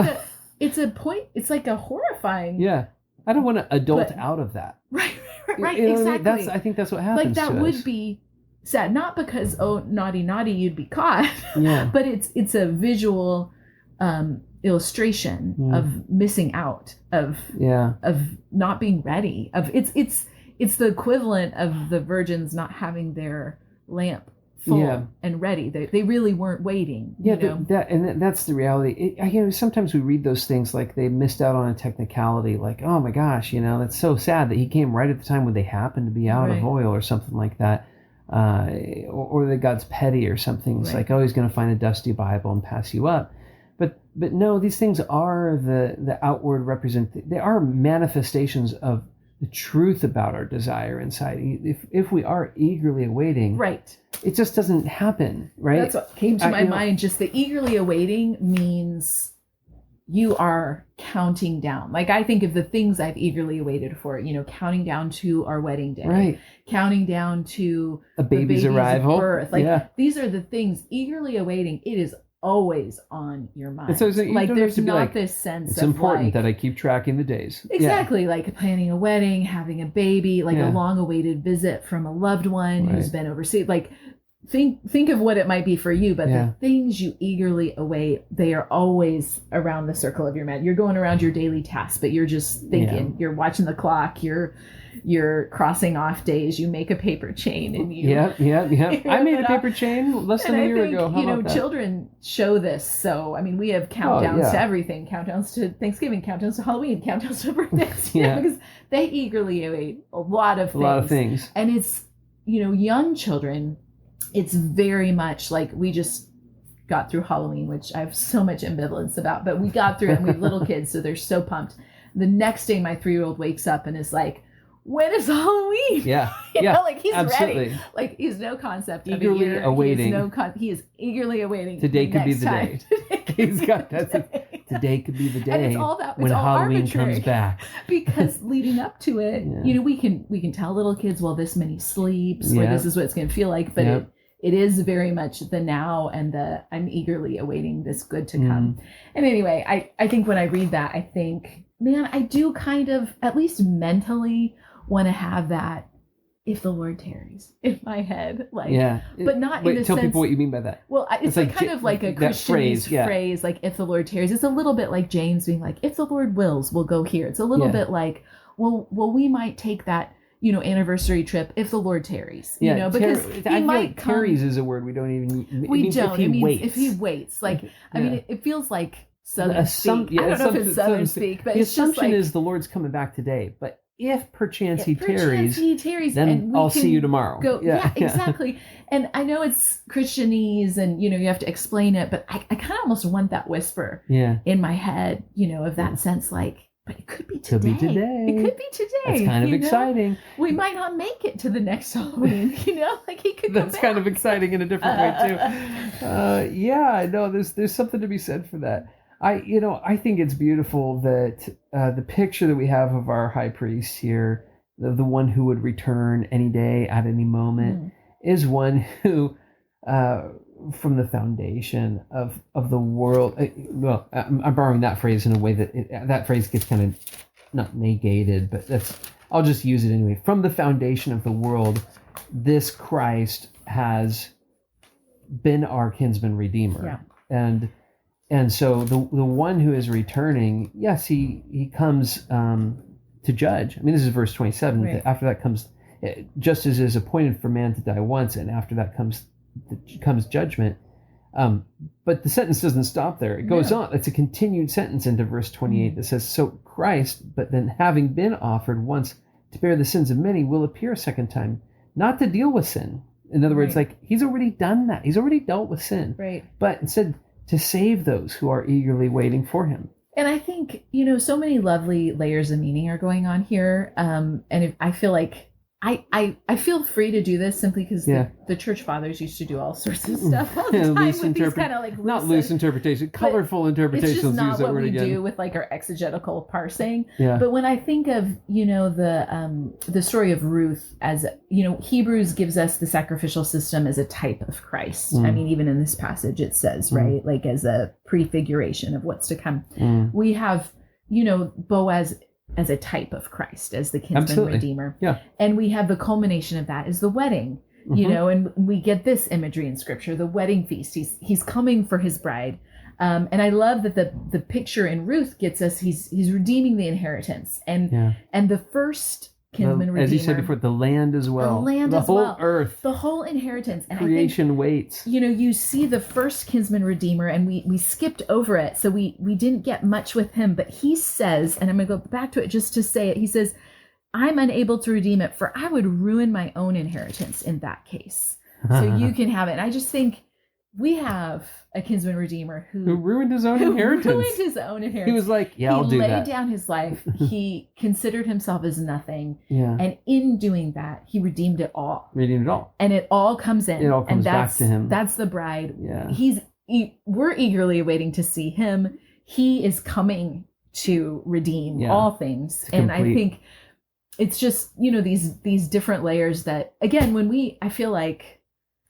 it's like a horrifying. Yeah. I don't want to adult out of that. Right, exactly. I mean? I think that's what happens. Like that would be sad, not because naughty you'd be caught. But it's a visual illustration of missing out, of not being ready, of it's the equivalent of the virgins not having their lamp full and ready. They really weren't waiting. That's the reality. Sometimes we read those things like they missed out on a technicality, like, oh my gosh, that's so sad that he came right at the time when they happened to be out of oil or something like that, or that God's petty or something. It's like, oh, he's going to find a dusty Bible and pass you up. But no, these things are the outward they are manifestations of the truth about our desire inside. If we are eagerly awaiting, it just doesn't happen, right? That's what came to my mind. Just the eagerly awaiting means you are counting down. Like I think of the things I've eagerly awaited for, counting down to our wedding day, counting down to a baby's arrival, birth. Like these are the things eagerly awaiting. It is always on your mind. So there's not this sense it's of important that I keep tracking the days. Exactly. Like planning a wedding, having a baby, like a long awaited visit from a loved one who's been overseas. Like think of what it might be for you, but the things you eagerly await, they are always around the circle of your mind. You're going around your daily tasks, but you're just thinking, you're watching the clock, you're crossing off days, you make a paper chain and you I made a paper chain less than a year ago. How about that? Children show this. So I mean, we have countdowns to everything, countdowns to Thanksgiving, countdowns to Halloween, countdowns to birthdays, because they eagerly await a lot of things. And it's young children, it's very much like we just got through Halloween, which I have so much ambivalence about, but we got through it and we have little kids, so they're so pumped. The next day, my 3-year-old wakes up and is like, when is Halloween? Yeah. You yeah. know, like he's absolutely. ready. Like he's no concept Eagerly of a year. awaiting. He is eagerly awaiting. Today the could be next the time. day. Today could He's be got the that's day. today could be the day And it's all that. It's when all Halloween arbitrary. comes back. Because leading up to it, Yeah. you know, we can tell little kids, well, this many sleeps, or Yeah. this is what it's going to feel like. But Yep. it is very much the now and the I'm eagerly awaiting this good to come. And anyway, I think when I read that, I think, man, I do kind of, at least mentally, want to have that if the Lord tarries in my head, like, Yeah. but not Wait, in the tell sense, people what you mean by that. well, it's like kind of like a that Christianese phrase, phrase, like if the Lord tarries. It's a little bit like James being like, if the Lord wills, we'll go here. It's a little bit like, well, we might take that, you know, anniversary trip if the Lord tarries, you know, because he might come. Tarries is a word we don't even. We means don't. If he it means waits. if he waits, like, I mean, it feels like Southern speak. Yeah, I don't know if it's Southern speak, but the it's just assumption like, is the Lord's coming back today. But if perchance he perchance tarries, he tarries, then and I'll see you tomorrow. Yeah, exactly. And I know it's Christianese, and you know you have to explain it, but I kind of almost want that whisper in my head, you know, of that sense, like, but it could be today. Could be today. It could be today. That's kind of exciting. Know? We might not make it to the next Halloween, you know, like he could. That's kind of exciting in a different way too. Yeah, no, there's something to be said for that. I think it's beautiful that the picture that we have of our high priest here, the one who would return any day at any moment, is one who, from the foundation of the world. Well, I'm borrowing that phrase in a way that that phrase gets kind of not negated, but I'll just use it anyway. From the foundation of the world, this Christ has been our kinsman redeemer, and so the one who is returning, yes, he comes to judge. I mean, this is verse 27. Right. After that comes, just as it is appointed for man to die once, and after that comes judgment. But the sentence doesn't stop there. It goes on. It's a continued sentence into verse 28 that says, so Christ, but then having been offered once to bear the sins of many, will appear a second time, not to deal with sin. In other words, like he's already done that. He's already dealt with sin. Right. But instead to save those who are eagerly waiting for him. And I think, you know, so many lovely layers of meaning are going on here. And I feel like I feel free to do this simply because the church fathers used to do all sorts of stuff all the time with these kind of like not loose interpretation, colorful interpretations. It's just not what we again. do with like our exegetical parsing. Yeah. But when I think of, you know, the story of Ruth, as you know, Hebrews gives us the sacrificial system as a type of Christ. I mean, even in this passage it says, right, like as a prefiguration of what's to come. We have, you know, Boaz as a type of Christ, as the kinsman redeemer. Yeah. And we have the culmination of that is the wedding, you know, and we get this imagery in scripture, the wedding feast. He's coming for his bride. And I love that the picture in Ruth gets us, he's redeeming the inheritance and the first kinsman redeemer. As you said before, the land as well. The whole earth. The whole inheritance. And creation I think, waits. You know, you see the first kinsman redeemer and we skipped over it. So we didn't get much with him, but he says, and I'm going to go back to it just to say it. He says, I'm unable to redeem it, for I would ruin my own inheritance in that case. So you can have it. And I just think we have a kinsman redeemer who ruined his own inheritance. He was like, I'll do that. He laid down his life. He considered himself as nothing. Yeah. And in doing that, he redeemed it all. And it all comes in. It all comes back to him. That's the bride. Yeah. We're eagerly waiting to see him. He is coming to redeem all things. And I think it's just, you know, these different layers that, again, I feel like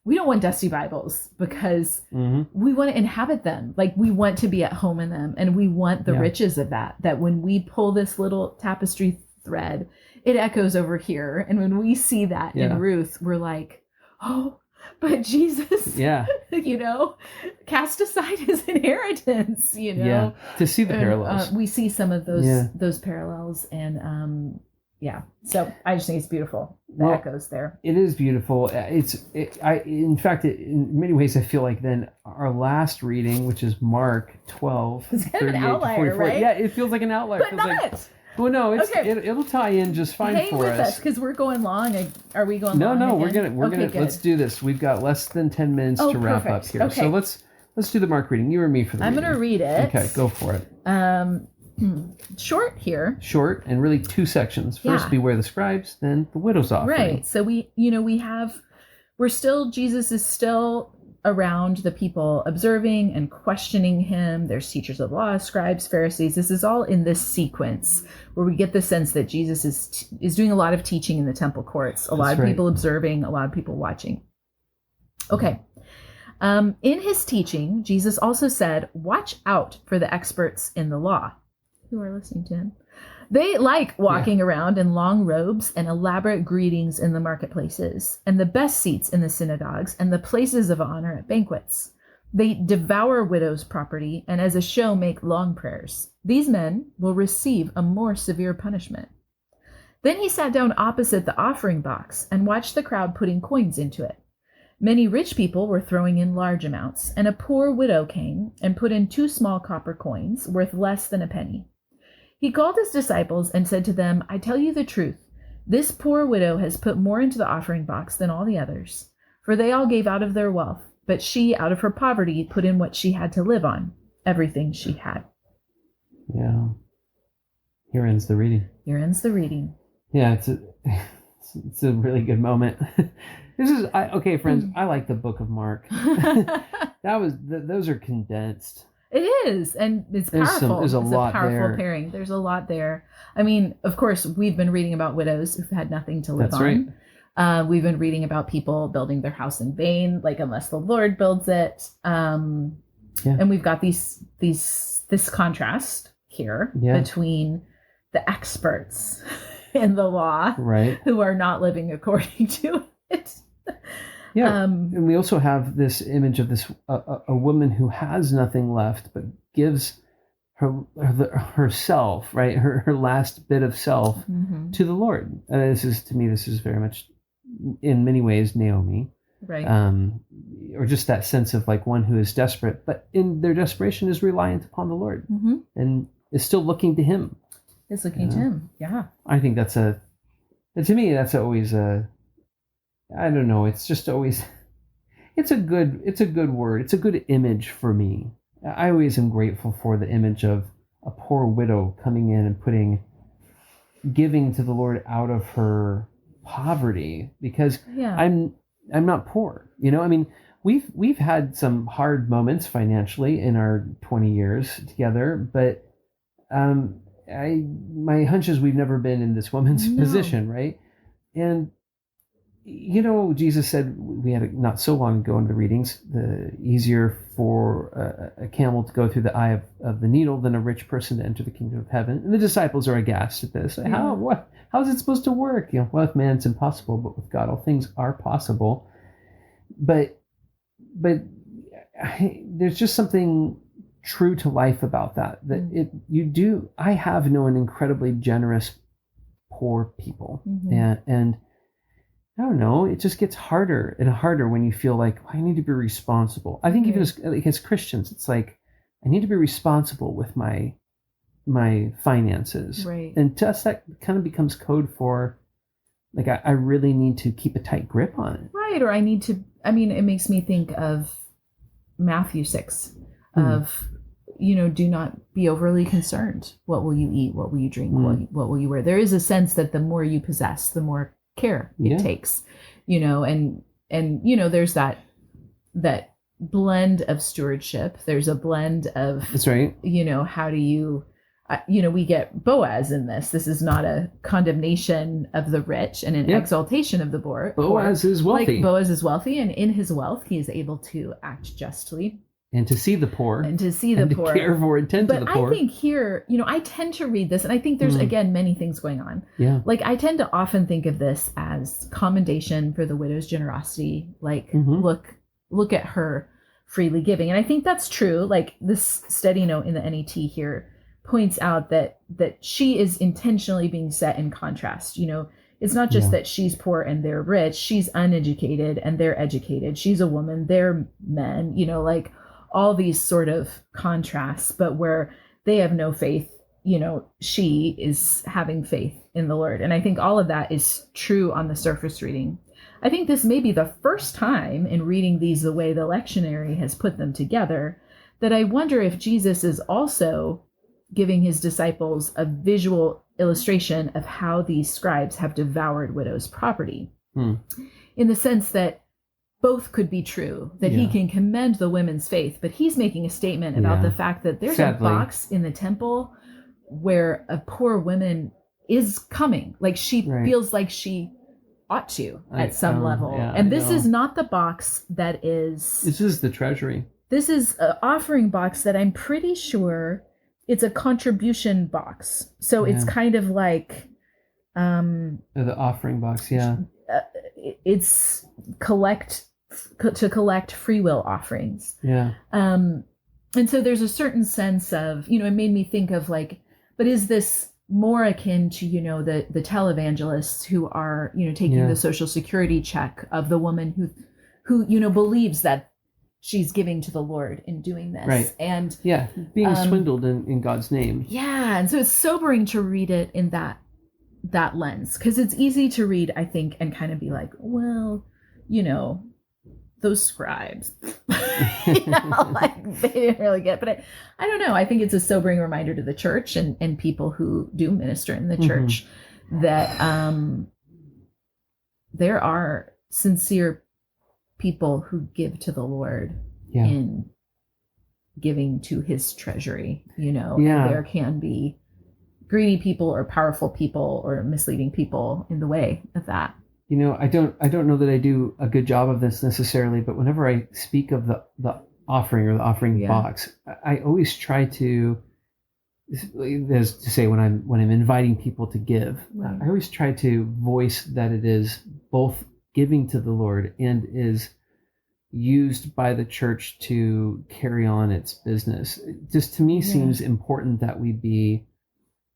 we don't want dusty Bibles because we want to inhabit them. Like we want to be at home in them, and we want the riches of that when we pull this little tapestry thread, it echoes over here. And when we see that in Ruth, we're like, oh, but Jesus, you know, cast aside his inheritance, you know, to see the parallels. We see some of those parallels, and so I just think it's beautiful. The echoes there. It is beautiful. In fact, in many ways, I feel like then our last reading, which is Mark 12, it's kind of an outlier, right? Yeah, it feels like an outlier. But not. Well, no, it'll tie in just fine Hang for with us because we're going long. Are we going long? No, again? we're gonna let's do this. We've got less than 10 minutes to wrap up here. Okay. So let's do the Mark reading. You or me for the I'm going to read it. Okay, go for it. Short here. Short and really two sections. First, Yeah. beware the scribes, then the widow's offering. Right. So Jesus is still around the people observing and questioning him. There's teachers of law, scribes, Pharisees. This is all in this sequence where we get the sense that Jesus is doing a lot of teaching in the temple courts, a lot of people observing, a lot of people watching. Okay. In his teaching, Jesus also said, watch out for the experts in the law who are listening to him. They like walking around in long robes and elaborate greetings in the marketplaces, and the best seats in the synagogues and the places of honor at banquets. They devour widows' property and as a show make long prayers. These men will receive a more severe punishment. Then he sat down opposite the offering box and watched the crowd putting coins into it. Many rich people were throwing in large amounts, and a poor widow came and put in 2 small copper coins worth less than a penny. He called his disciples and said to them, I tell you the truth, this poor widow has put more into the offering box than all the others, for they all gave out of their wealth, but she, out of her poverty, put in what she had to live on, everything she had. Yeah. Here ends the reading. Here ends the reading. Yeah, it's a really good moment. Okay, friends, I like the book of Mark. Those are condensed. It is, and it's powerful. There's a lot powerful there. pairing. There's a lot there. I mean, of course, we've been reading about widows who've had nothing to live on. Right. We've been reading about people building their house in vain, like unless the Lord builds it. And we've got this contrast here between the experts in the law, right, who are not living according to it. Yeah, and we also have this image of this a woman who has nothing left, but gives herself, right, her last bit of self to the Lord. This is very much, in many ways, Naomi, right? Or just that sense of like one who is desperate, but in their desperation is reliant upon the Lord and is still looking to Him. Is looking to Him, yeah. I think to me that's always a. I don't know. It's just always, it's a good word. It's a good image for me. I always am grateful for the image of a poor widow coming in and giving to the Lord out of her poverty, because I'm not poor. I mean, we've had some hard moments financially in our 20 years together, but my hunch is we've never been in this woman's position, right? And Jesus said, we had not so long ago in the readings, the easier for a camel to go through the eye of the needle than a rich person to enter the kingdom of heaven. And the disciples are aghast at this. How is it supposed to work? Well, with man it's impossible, but with God all things are possible. But there's just something true to life about that I have known incredibly generous poor people, and I don't know, it just gets harder and harder when you feel like, I need to be responsible. I think even as Christians, it's like, I need to be responsible with my finances. Right. And to us, that kind of becomes code for, like, I really need to keep a tight grip on it. Right. Or it makes me think of Matthew 6 of, do not be overly concerned. What will you eat? What will you drink? What will you wear? There is a sense that the more you possess, the more care it takes, and there's that blend of stewardship. There's a blend of, that's right. How do you, we get Boaz in this. This is not a condemnation of the rich and an exaltation of the poor. Boaz is wealthy. Like Boaz is wealthy, and in his wealth, he is able to act justly. And to see the poor. And to care for and tend to the poor. But I think here, I tend to read this, and I think there's, again, many things going on. Yeah. Like, I tend to often think of this as commendation for the widow's generosity. Like, look at her freely giving. And I think that's true. Like, this study note in the NET here points out that she is intentionally being set in contrast. It's not just that she's poor and they're rich. She's uneducated and they're educated. She's a woman, they're men, like all these sort of contrasts, but where they have no faith, she is having faith in the Lord. And I think all of that is true on the surface reading. I think this may be the first time in reading these the way the lectionary has put them together that I wonder if Jesus is also giving his disciples a visual illustration of how these scribes have devoured widows' property, in the sense that both could be true, that he can commend the women's faith, but he's making a statement about the fact that there's a box in the temple where a poor woman is coming, like she feels like she ought to at some level. And this is not the box that is... This is the treasury. This is an offering box that I'm pretty sure it's a contribution box. So it's kind of like... the offering box, it's to collect free will offerings. And so there's a certain sense of, it made me think of like, but is this more akin to, the televangelists who are, taking the social security check of the woman who believes that she's giving to the Lord in doing this. Right. And being swindled in God's name. Yeah. And so it's sobering to read it in that lens, because it's easy to read, I think, and kind of be like, well, those scribes, like they didn't really get, but I don't know. I think it's a sobering reminder to the church and people who do minister in the church that there are sincere people who give to the Lord in giving to his treasury, and there can be greedy people or powerful people or misleading people in the way of that. I don't know that I do a good job of this necessarily, but whenever I speak of the offering or the offering box, I always try to, as to say when I'm inviting people to give, I always try to voice that it is both giving to the Lord and is used by the church to carry on its business. It just to me seems important that we be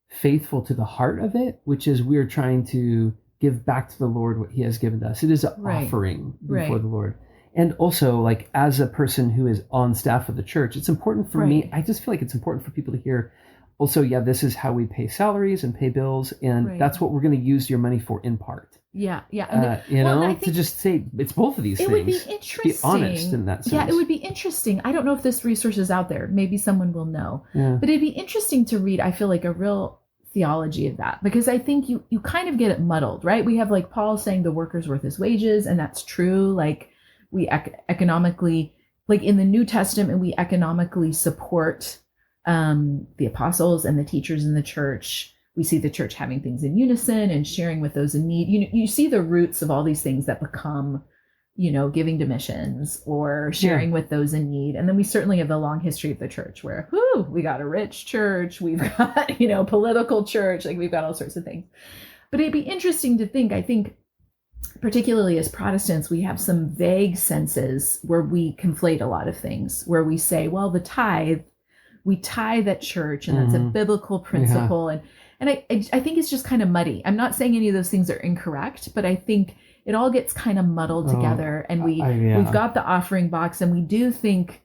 faithful to the heart of it, which is we're trying to give back to the Lord what he has given to us. It is an offering before the Lord. And also, like, as a person who is on staff of the church, it's important for me. I just feel like it's important for people to hear also, this is how we pay salaries and pay bills. And that's what we're going to use your money for in part. Yeah. To just say it's both of these things. It would be interesting. Be honest in that sense. Yeah, it would be interesting. I don't know if this resource is out there. Maybe someone will know. But it'd be interesting to read, I feel like, a real theology of that, because I think you kind of get it muddled, right? We have like Paul saying the worker's worth his wages, and that's true. Like we economically, like in the New Testament, we economically support the apostles and the teachers in the church. We see the church having things in unison and sharing with those in need. You see the roots of all these things that become, giving to missions or sharing with those in need. And then we certainly have the long history of the church where, we got a rich church, we've got, political church, like we've got all sorts of things. But it'd be interesting to think, I think, particularly as Protestants, we have some vague senses where we conflate a lot of things, where we say, well, the tithe, we tithe at church, and that's a biblical principle. And I think it's just kind of muddy. I'm not saying any of those things are incorrect, but I think it all gets kind of muddled together. And we've got the offering box, and we do think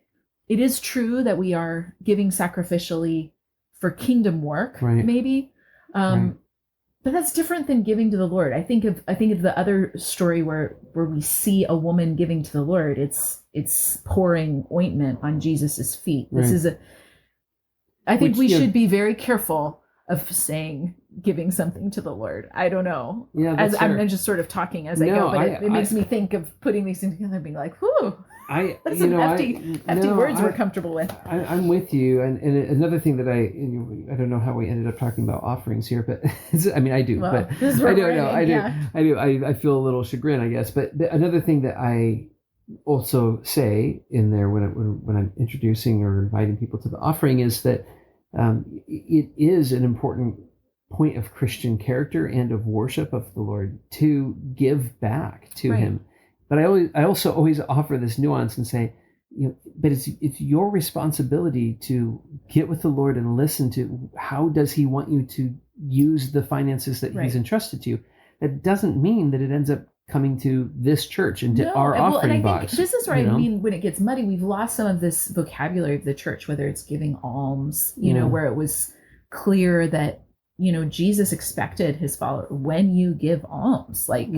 it is true that we are giving sacrificially for kingdom work, maybe. But that's different than giving to the Lord. I think of the other story where we see a woman giving to the Lord. It's pouring ointment on Jesus's feet. This is I think we should be very careful of saying giving something to the Lord. I don't know. Yeah, as I'm just sort of talking as I go, but it makes me think of putting these things together and being like, whew. That's some hefty words we're comfortable with. I'm with you. And another thing that I don't know how we ended up talking about offerings here, but I do. Well, but I don't know. I do. I feel a little chagrin, I guess. But another thing that I also say in there when I'm introducing or inviting people to the offering is that it is an important point of Christian character and of worship of the Lord to give back to him. But I also always offer this nuance and say, but it's your responsibility to get with the Lord and listen to how does he want you to use the finances that he's entrusted to you. That doesn't mean that it ends up coming to this church and to our offering box. Think this is where I mean, when it gets muddy, we've lost some of this vocabulary of the church, whether it's giving alms, where it was clear that Jesus expected his follower, when you give alms, like,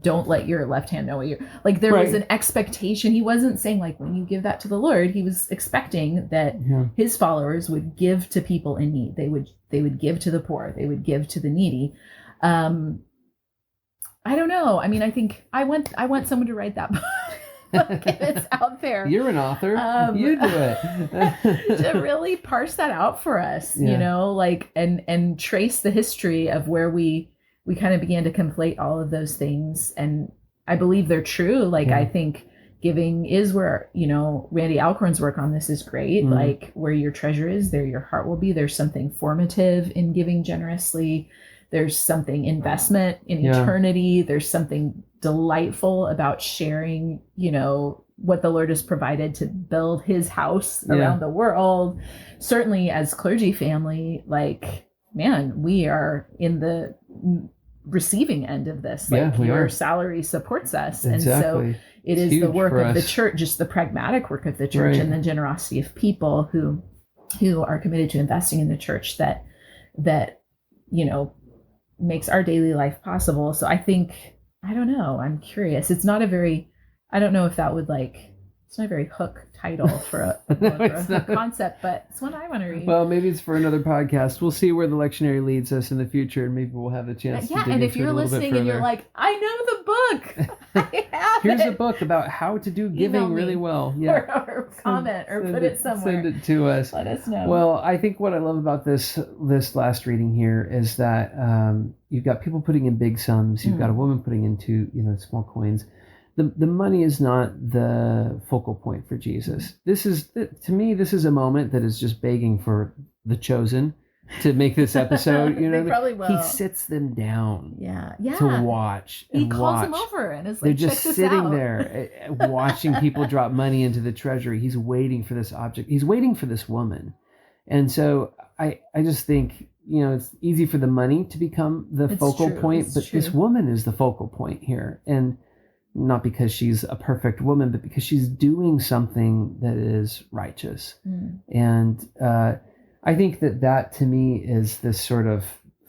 don't let your left hand know what you're, like, there was an expectation. He wasn't saying, like, when you give that to the Lord. He was expecting that his followers would give to people in need. They would give to the poor. They would give to the needy. I don't know. I mean, I think I want someone to write that book. Like, if it's out there. You're an author. You do it. To really parse that out for us, like, and trace the history of where we kind of began to conflate all of those things. And I believe they're true. Like, I think giving is where, Randy Alcorn's work on this is great. Like, where your treasure is, there your heart will be. There's something formative in giving generously. There's something investment in eternity. There's something delightful about sharing, what the Lord has provided to build his house around the world. Certainly as clergy family, like, man, we are in the receiving end of this. Like, your salary supports us. Exactly. And so it is the work of the church, just the pragmatic work of the church, and the generosity of people who are committed to investing in the church that makes our daily life possible. So I think, I don't know, I'm curious. It's not a very, I don't know if that would, like, it's not a very hook title for a concept, but it's one I want to read. Well, maybe it's for another podcast. We'll see where the lectionary leads us in the future, and maybe we'll have the chance to dig and if into you're it a little bit listening and further. you're like, I know the book. I have Here's it. a book about how to do giving really well. Yeah. Or comment or put it somewhere. Send it to us. Let us know. Well, I think what I love about this last reading here is that you've got people putting in big sums. You've got a woman putting into small coins. The money is not the focal point for Jesus. To me, this is a moment that is just begging for the chosen to make this episode. They probably will. He sits them down, yeah, to watch. He calls them over and is like, they're just check this sitting out. there watching people drop money into the treasury. He's waiting for this object. He's waiting for this woman, and so I just think it's easy for the money to become the focal point, but this woman is the focal point here, and not because she's a perfect woman, but because she's doing something that is righteous. And I think that to me is this sort of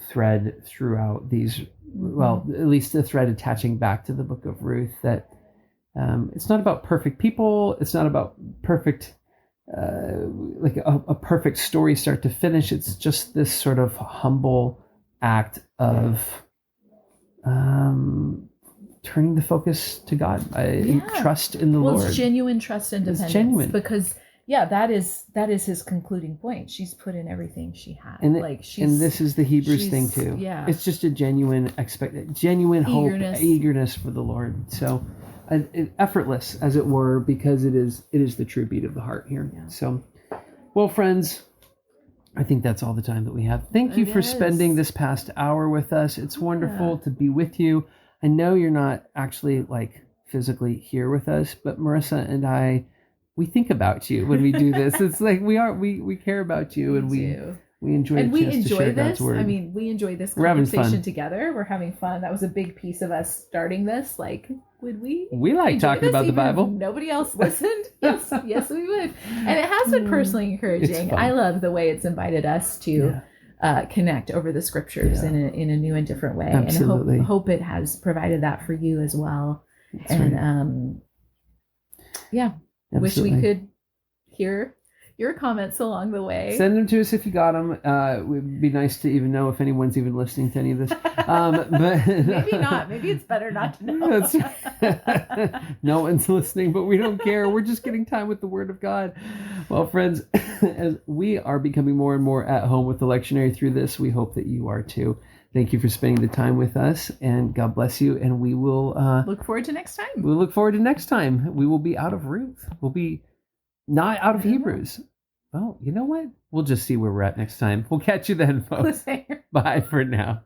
thread throughout these, well, at least the thread attaching back to the book of Ruth, that it's not about perfect people. It's not about perfect, like a perfect story start to finish. It's just this sort of humble act of turning the focus to God. Trust in the Lord. It's genuine trust and dependence. It's genuine. Because that is his concluding point. She's put in everything she had. And this is the Hebrews thing too. Yeah. It's just a genuine eagerness for the Lord. So effortless, as it were, because it is the true beat of the heart here. Yeah. So, well, friends, I think that's all the time that we have. Thank you for spending this past hour with us. It's wonderful to be with you. I know you're not actually like physically here with us, but Marissa and I, we think about you when we do this. It's like we care about you, and we enjoy and the chance to share God's word. I mean, we enjoy this conversation together. We're having fun. That was a big piece of us starting this. Like, would we? We like talking about the Bible. If nobody else listened. Yes, we would. And it has been personally encouraging. I love the way it's invited us to connect over the scriptures in a new and different way. Absolutely. And hope it has provided that for you as well. That's and right. Wish we could hear your comments along the way. Send them to us if you got them. It would be nice to even know if anyone's even listening to any of this. But maybe not. Maybe it's better not to know. No one's listening, but we don't care. We're just getting time with the Word of God. Well, friends, as we are becoming more and more at home with the lectionary through this, we hope that you are too. Thank you for spending the time with us, and God bless you. And we will look forward to next time. We'll look forward to next time. We will be out of Ruth. We'll be not out of Hebrews. Oh, you know what? We'll just see where we're at next time. We'll catch you then, folks. Bye for now.